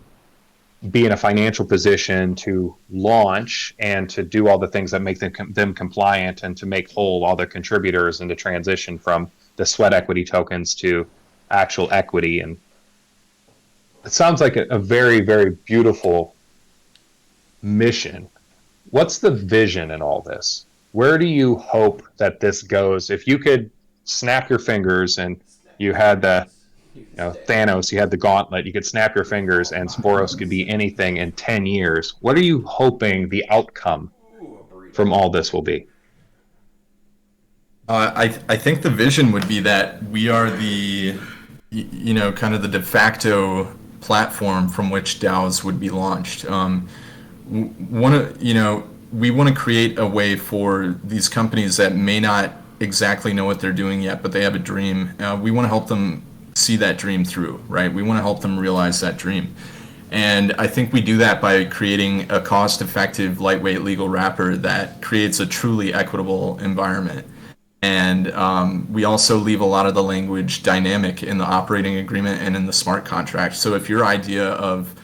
be in a financial position to launch and to do all the things that make them compliant, and to make whole all their contributors, and to transition from the sweat equity tokens to actual equity. And it sounds like a very, very beautiful mission. What's the vision in all this? Where do you hope that this goes? If you could snap your fingers and you had Thanos, you had the gauntlet, you could snap your fingers and Sporos could be anything in 10 years. What are you hoping the outcome from all this will be? I think the vision would be that we are the, kind of the de facto platform from which DAOs would be launched. We want to create a way for these companies that may not exactly know what they're doing yet, but they have a dream. We want to help them see that dream through, right? We want to help them realize that dream. And I think we do that by creating a cost-effective, lightweight legal wrapper that creates a truly equitable environment. And we also leave a lot of the language dynamic in the operating agreement and in the smart contract. So if your idea of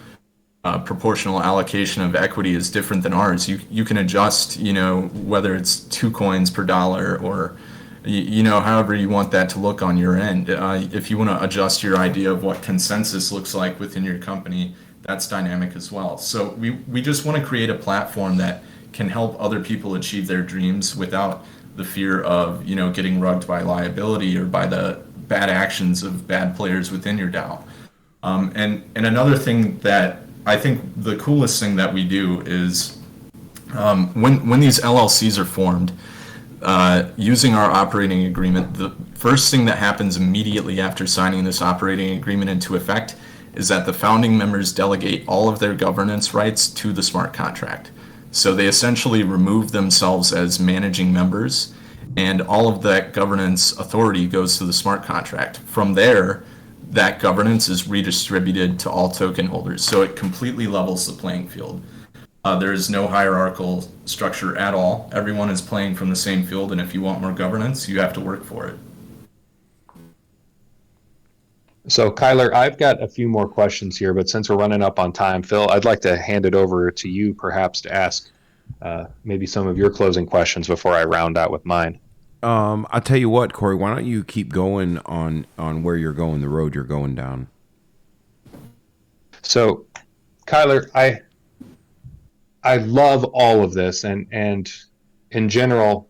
proportional allocation of equity is different than ours, you can adjust, whether it's 2 coins per dollar or, however you want that to look on your end. If you want to adjust your idea of what consensus looks like within your company, that's dynamic as well. So we just want to create a platform that can help other people achieve their dreams without the fear of, getting rugged by liability or by the bad actions of bad players within your DAO. And another thing that I think the coolest thing that we do is when these LLCs are formed, using our operating agreement, the first thing that happens immediately after signing this operating agreement into effect is that the founding members delegate all of their governance rights to the smart contract. So they essentially remove themselves as managing members, and all of that governance authority goes to the smart contract. From there, that governance is redistributed to all token holders. So it completely levels the playing field. There is no hierarchical structure at all. Everyone is playing from the same field, and if you want more governance, you have to work for it. So Kyler, I've got a few more questions here, but since we're running up on time, Phil, I'd like to hand it over to you perhaps to ask maybe some of your closing questions before I round out with mine. I'll tell you what, Corey, why don't you keep going on where you're going, the road you're going down. So, Kyler, I love all of this, and in general,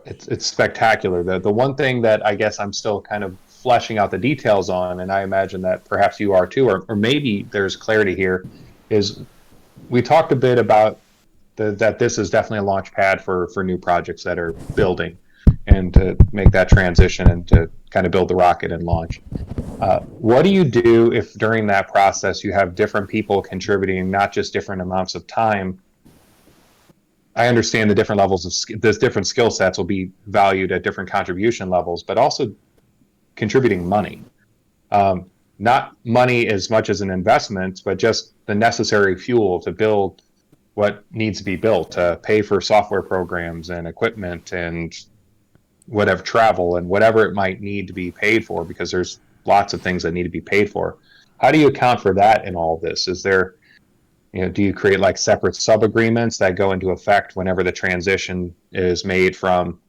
it's spectacular. The one thing that I guess I'm still kind of fleshing out the details on, and I imagine that perhaps you are too, or maybe there's clarity here, is we talked a bit about that this is definitely a launch pad for new projects that are building, and to make that transition and to kind of build the rocket and launch. What do you do if during that process you have different people contributing, not just different amounts of time? I understand the different levels of there's different skill sets will be valued at different contribution levels, but also contributing money. Not money as much as an investment, but just the necessary fuel to build what needs to be built, to pay for software programs and equipment and whatever, travel and whatever it might need to be paid for, because there's lots of things that need to be paid for. How do you account for that in all this? Is there, do you create like separate sub-agreements that go into effect whenever the transition is made from,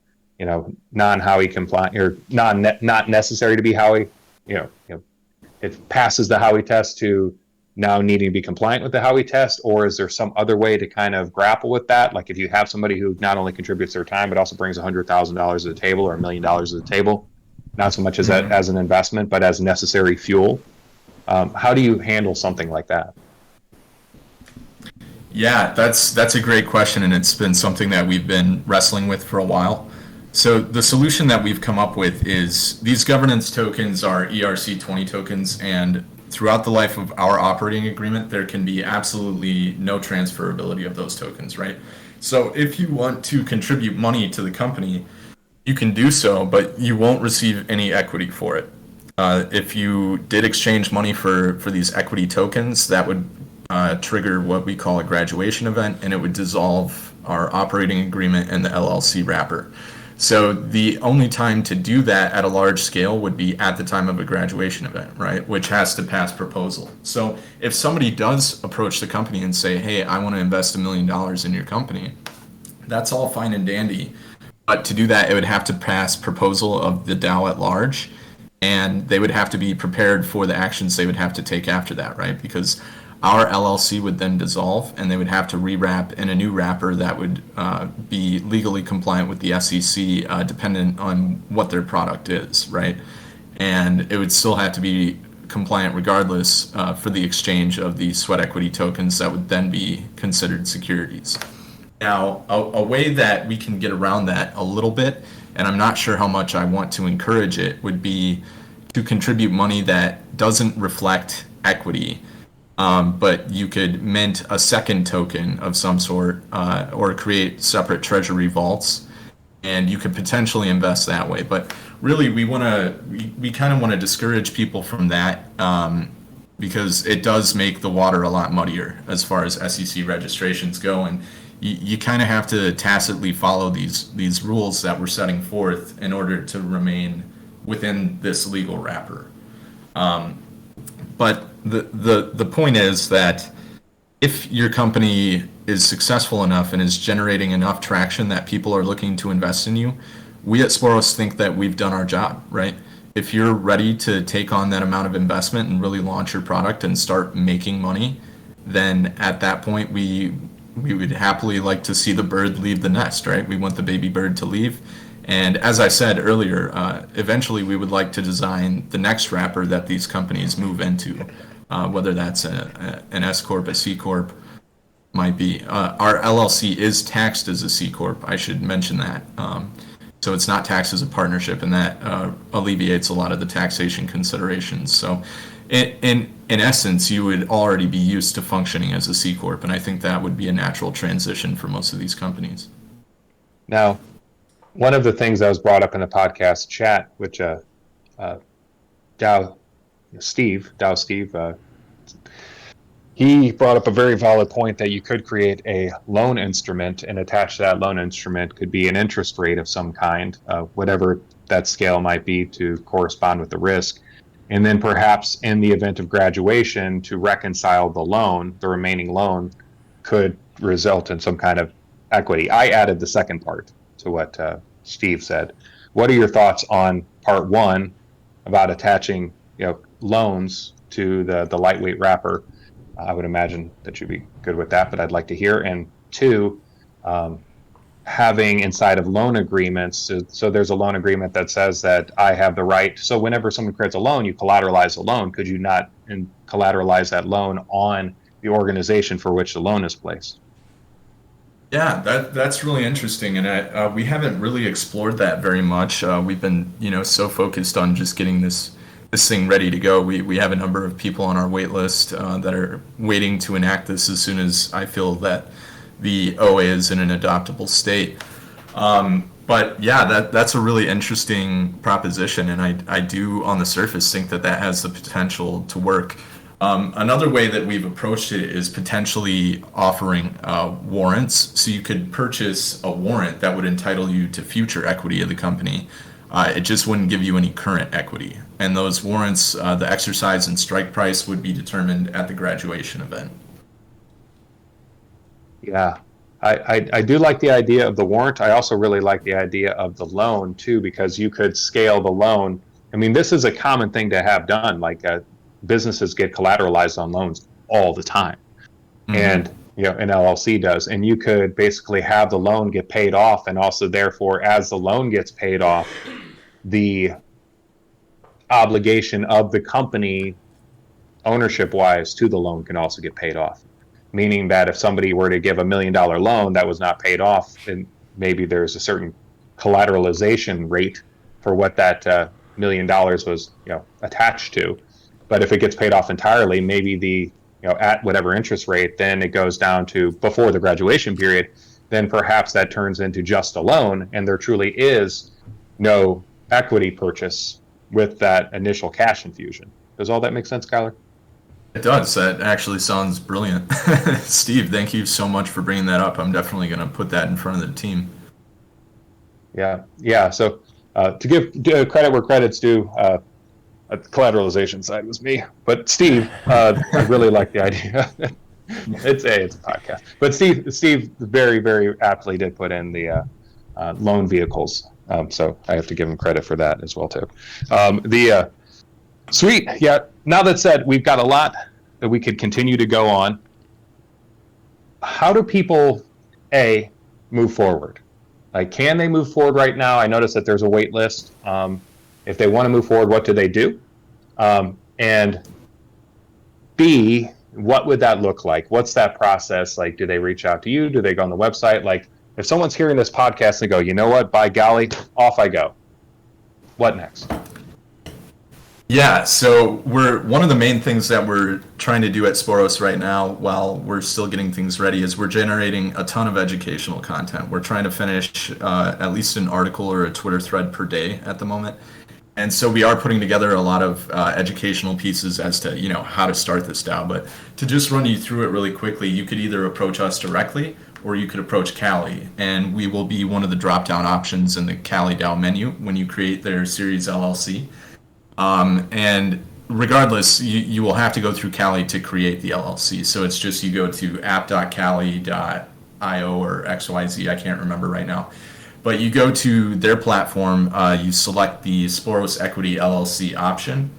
non-Howie compliant or not necessary to be Howie, it passes the Howie test to now needing to be compliant with the Howie test? Or is there some other way to kind of grapple with that? Like if you have somebody who not only contributes their time, but also brings $100,000 to the table or $1 million to the table, not so much as that as an investment, but as necessary fuel. How do you handle something like that? Yeah, that's a great question, and it's been something that we've been wrestling with for a while. So the solution that we've come up with is these governance tokens are ERC20 tokens, and throughout the life of our operating agreement, there can be absolutely no transferability of those tokens, right? So if you want to contribute money to the company, you can do so, but you won't receive any equity for it. If you did exchange money for these equity tokens, that would trigger what we call a graduation event, and it would dissolve our operating agreement and the LLC wrapper. So the only time to do that at a large scale would be at the time of a graduation event, right? Which has to pass proposal. So if somebody does approach the company and say, hey, I want to invest $1 million in your company, that's all fine and dandy. But to do that, it would have to pass proposal of the DAO at large, and they would have to be prepared for the actions they would have to take after that, right? Because our LLC would then dissolve, and they would have to rewrap in a new wrapper that would be legally compliant with the SEC, dependent on what their product is, right? And it would still have to be compliant regardless for the exchange of the sweat equity tokens that would then be considered securities. Now, a way that we can get around that a little bit, and I'm not sure how much I want to encourage it, would be to contribute money that doesn't reflect equity. But you could mint a second token of some sort, or create separate treasury vaults, and you could potentially invest that way. But really, we kind of want to discourage people from that, because it does make the water a lot muddier as far as SEC registrations go, and you kind of have to tacitly follow these rules that we're setting forth in order to remain within this legal wrapper. But the point is that if your company is successful enough and is generating enough traction that people are looking to invest in you, we at Sporos think that we've done our job, right? If you're ready to take on that amount of investment and really launch your product and start making money, then at that point we would happily like to see the bird leave the nest, right? We want the baby bird to leave. And as I said earlier, eventually we would like to design the next wrapper that these companies move into, whether that's an S Corp, a C Corp, might be. Our LLC is taxed as a C Corp, I should mention that. So it's not taxed as a partnership, and that alleviates a lot of the taxation considerations. So in essence, you would already be used to functioning as a C Corp, and I think that would be a natural transition for most of these companies. Now, one of the things that was brought up in the podcast chat, which DAO Steve, he brought up a very valid point that you could create a loan instrument, and attached to that loan instrument could be an interest rate of some kind, whatever that scale might be to correspond with the risk. And then perhaps in the event of graduation, to reconcile the loan, the remaining loan could result in some kind of equity. I added the second part to what Steve said. What are your thoughts on part one about attaching, loans to the lightweight wrapper? I would imagine that you'd be good with that, but I'd like to hear. And two, having inside of loan agreements, so there's a loan agreement that says that I have the right, so whenever someone creates a loan, you collateralize the loan. Could you not collateralize that loan on the organization for which the loan is placed? Yeah, that's really interesting, and we haven't really explored that very much. We've been, so focused on just getting this thing ready to go. We have a number of people on our wait list that are waiting to enact this as soon as I feel that the OA is in an adoptable state. But yeah, that's a really interesting proposition, and I do on the surface think that has the potential to work. Another way that we've approached it is potentially offering warrants. So you could purchase a warrant that would entitle you to future equity of the company. It just wouldn't give you any current equity. And those warrants, the exercise and strike price would be determined at the graduation event. Yeah, I do like the idea of the warrant. I also really like the idea of the loan too, because you could scale the loan. I mean, this is a common thing to have done. Like businesses get collateralized on loans all the time. Mm-hmm. And, an LLC does. And you could basically have the loan get paid off. And also, therefore, as the loan gets paid off, the obligation of the company ownership-wise to the loan can also get paid off. Meaning that if somebody were to give $1 million loan that was not paid off, then maybe there's a certain collateralization rate for what that $1 million was, attached to. But if it gets paid off entirely, maybe the, at whatever interest rate, then it goes down to before the graduation period, then perhaps that turns into just a loan, and there truly is no equity purchase with that initial cash infusion. Does all that make sense, Kyler? It does. That actually sounds brilliant. Steve, thank you so much for bringing that up. I'm definitely going to put that in front of the team. Yeah. So to give credit where credit's due, the collateralization side was me. But Steve, I really like the idea. It's a podcast. But Steve very, very aptly did put in the loan vehicles. So I have to give him credit for that as well, too. Sweet. Yeah. Now that said, we've got a lot that we could continue to go on. How do people, move forward? Like, can they move forward right now? I noticed that there's a wait list. If they want to move forward, what do they do? And B, what would that look like? What's that process? Like, do they reach out to you? Do they go on the website? Like, if someone's hearing this podcast and go, you know what, by golly, off I go. What next? Yeah, so one of the main things that we're trying to do at Sporos right now, while we're still getting things ready, is we're generating a ton of educational content. We're trying to finish at least an article or a Twitter thread per day at the moment. And so we are putting together a lot of educational pieces as to, how to start this DAO. But to just run you through it really quickly, you could either approach us directly or you could approach Cali. And we will be one of the drop-down options in the Cali DAO menu when you create their Series LLC. And regardless, you will have to go through Cali to create the LLC. So it's just you go to app.cali.io or XYZ, I can't remember right now. But you go to their platform, you select the Sporos Equity LLC option,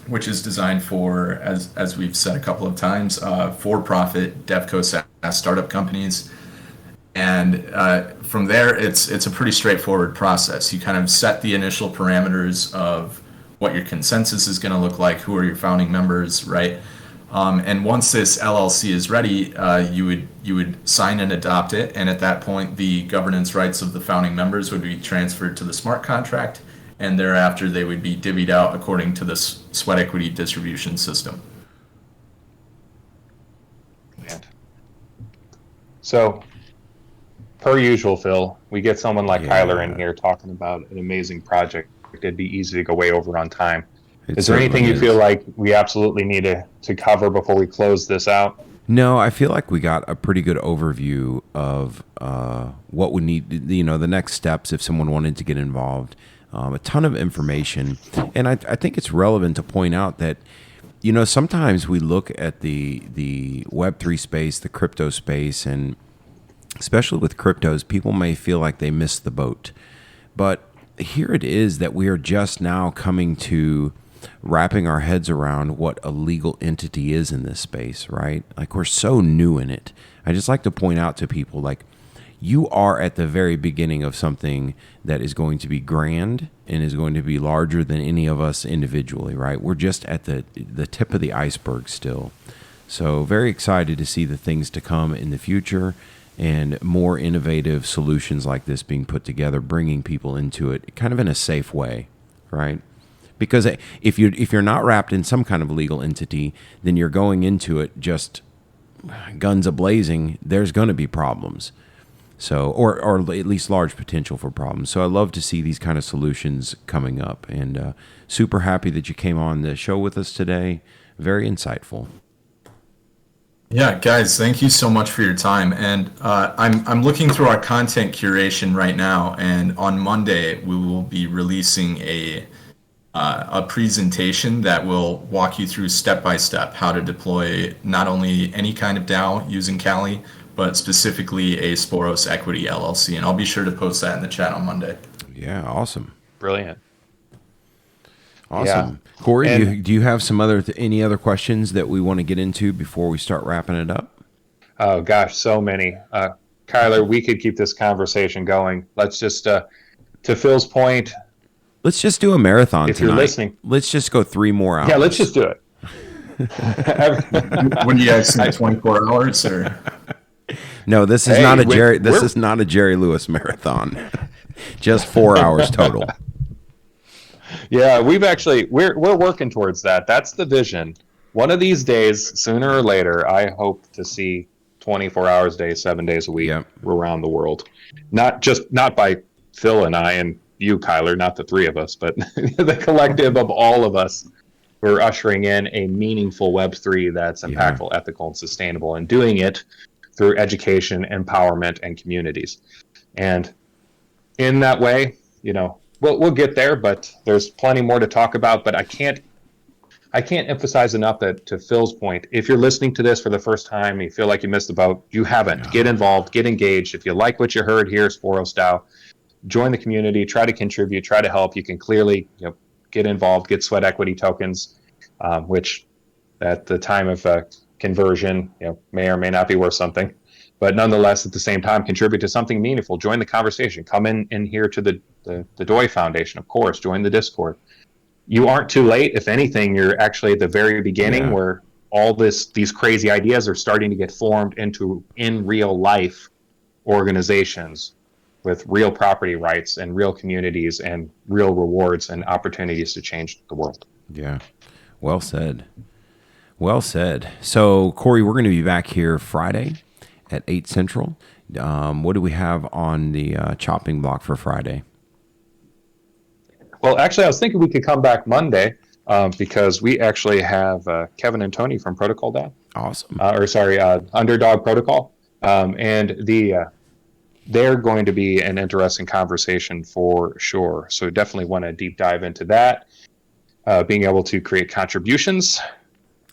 which is designed for, as we've said a couple of times, for-profit DevCo SaaS startup companies. And from there, it's a pretty straightforward process. You kind of set the initial parameters of what your consensus is going to look like, who are your founding members, right? And once this LLC is ready, you would sign and adopt it, and at that point, the governance rights of the founding members would be transferred to the smart contract, and thereafter they would be divvied out according to the sweat equity distribution system. So, per usual, Phil, we get someone like Kyler in here talking about an amazing project. It'd be easy to go way over on time. Is there anything you feel like we absolutely need to cover before we close this out? No, I feel like we got a pretty good overview of what we need, the next steps if someone wanted to get involved. A ton of information. And I think it's relevant to point out that, sometimes we look at the Web3 space, the crypto space, and especially with cryptos, people may feel like they missed the boat. But here it is that we are just now coming to wrapping our heads around what a legal entity is in this space, right? Like, we're so new in it. I just like to point out to people, like, you are at the very beginning of something that is going to be grand and is going to be larger than any of us individually, right? We're just at the tip of the iceberg still. So very excited to see the things to come in the future and more innovative solutions like this being put together, bringing people into it kind of in a safe way, right? Because if you're not wrapped in some kind of legal entity, then you're going into it just guns a-blazing. There's going to be problems. So, or at least large potential for problems. So I love to see these kind of solutions coming up, and super happy that you came on the show with us today. Very insightful. Yeah, guys, thank you so much for your time. And I'm looking through our content curation right now, and on Monday we will be releasing a presentation that will walk you through step by step how to deploy not only any kind of DAO using Cali, but specifically a Sporos Equity LLC. And I'll be sure to post that in the chat on Monday. Yeah, awesome. Brilliant. Awesome. Yeah. Corey, do you have any other questions that we want to get into before we start wrapping it up? Oh, gosh, so many. Kyler, we could keep this conversation going. Let's just, to Phil's point. Let's just do a marathon if tonight. You're listening. Let's just go 3 more hours. Yeah, let's just do it. When do you guys say 24 hours? Or? No, this is not a Jerry Lewis marathon. Just 4 hours total. Yeah, we're working towards that. That's the vision. One of these days, sooner or later, I hope to see 24 hours a day, 7 days a week around the world. Not by Phil and I and you, Kyler, not the three of us, but the collective of all of us who are ushering in a meaningful Web3 that's impactful, ethical, and sustainable, and doing it through education, empowerment, and communities. And in that way, we'll get there, but there's plenty more to talk about. But I can't emphasize enough that, to Phil's point, if you're listening to this for the first time and you feel like you missed the boat, you haven't. Get involved, get engaged. If you like what you heard here, Sporos DAO, join the community, try to contribute, try to help. You can clearly get involved, get sweat equity tokens, which at the time of conversion may or may not be worth something. But nonetheless, at the same time, contribute to something meaningful. Join the conversation. Come in here to the DOI Foundation, of course. Join the Discord. You aren't too late. If anything, you're actually at the very beginning where all these crazy ideas are starting to get formed into in real life organizations with real property rights and real communities and real rewards and opportunities to change the world. Yeah. Well said. Well said. So, Corey, we're going to be back here Friday at 8 Central. What do we have on the chopping block for Friday? Well, actually, I was thinking we could come back Monday because we actually have Kevin and Tony from Protocol DAO. Awesome. Underdog Protocol. And they're going to be an interesting conversation for sure. So definitely want to deep dive into that, being able to create contributions.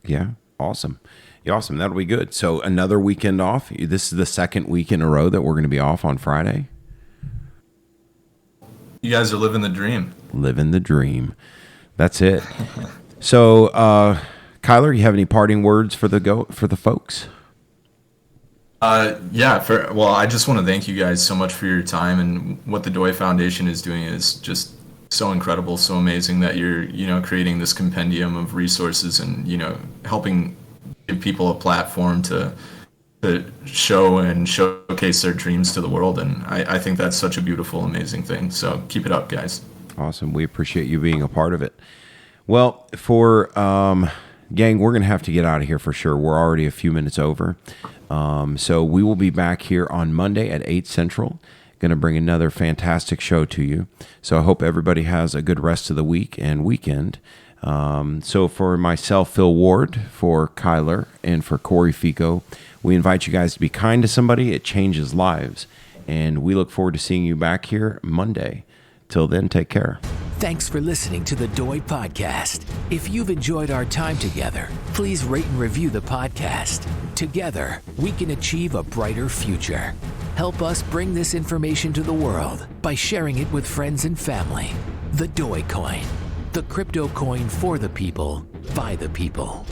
Yeah, awesome. Yeah, awesome. That'll be good. So another weekend off. This is the second week in a row that we're going to be off on Friday. You guys are living the dream. Living the dream. That's it. So, Kyler, you have any parting words for the folks? I just want to thank you guys so much for your time, and what the DOI Foundation is doing is just so incredible, so amazing that you're, creating this compendium of resources and, helping give people a platform to show and showcase their dreams to the world. And I think that's such a beautiful, amazing thing. So keep it up, guys. Awesome. We appreciate you being a part of it. Well, for gang, we're going to have to get out of here for sure. We're already a few minutes over. So we will be back here on Monday at 8 Central. Going to bring another fantastic show to you. So I hope everybody has a good rest of the week and weekend. So for myself, Phil Ward, for Kyler, and for Corey Fico, we invite you guys to be kind to somebody. It changes lives. And we look forward to seeing you back here Monday. Till then, take care. Thanks for listening to the DOI Podcast. If you've enjoyed our time together, please rate and review the podcast. Together, we can achieve a brighter future. Help us bring this information to the world by sharing it with friends and family. The DOI Coin, the crypto coin for the people, by the people.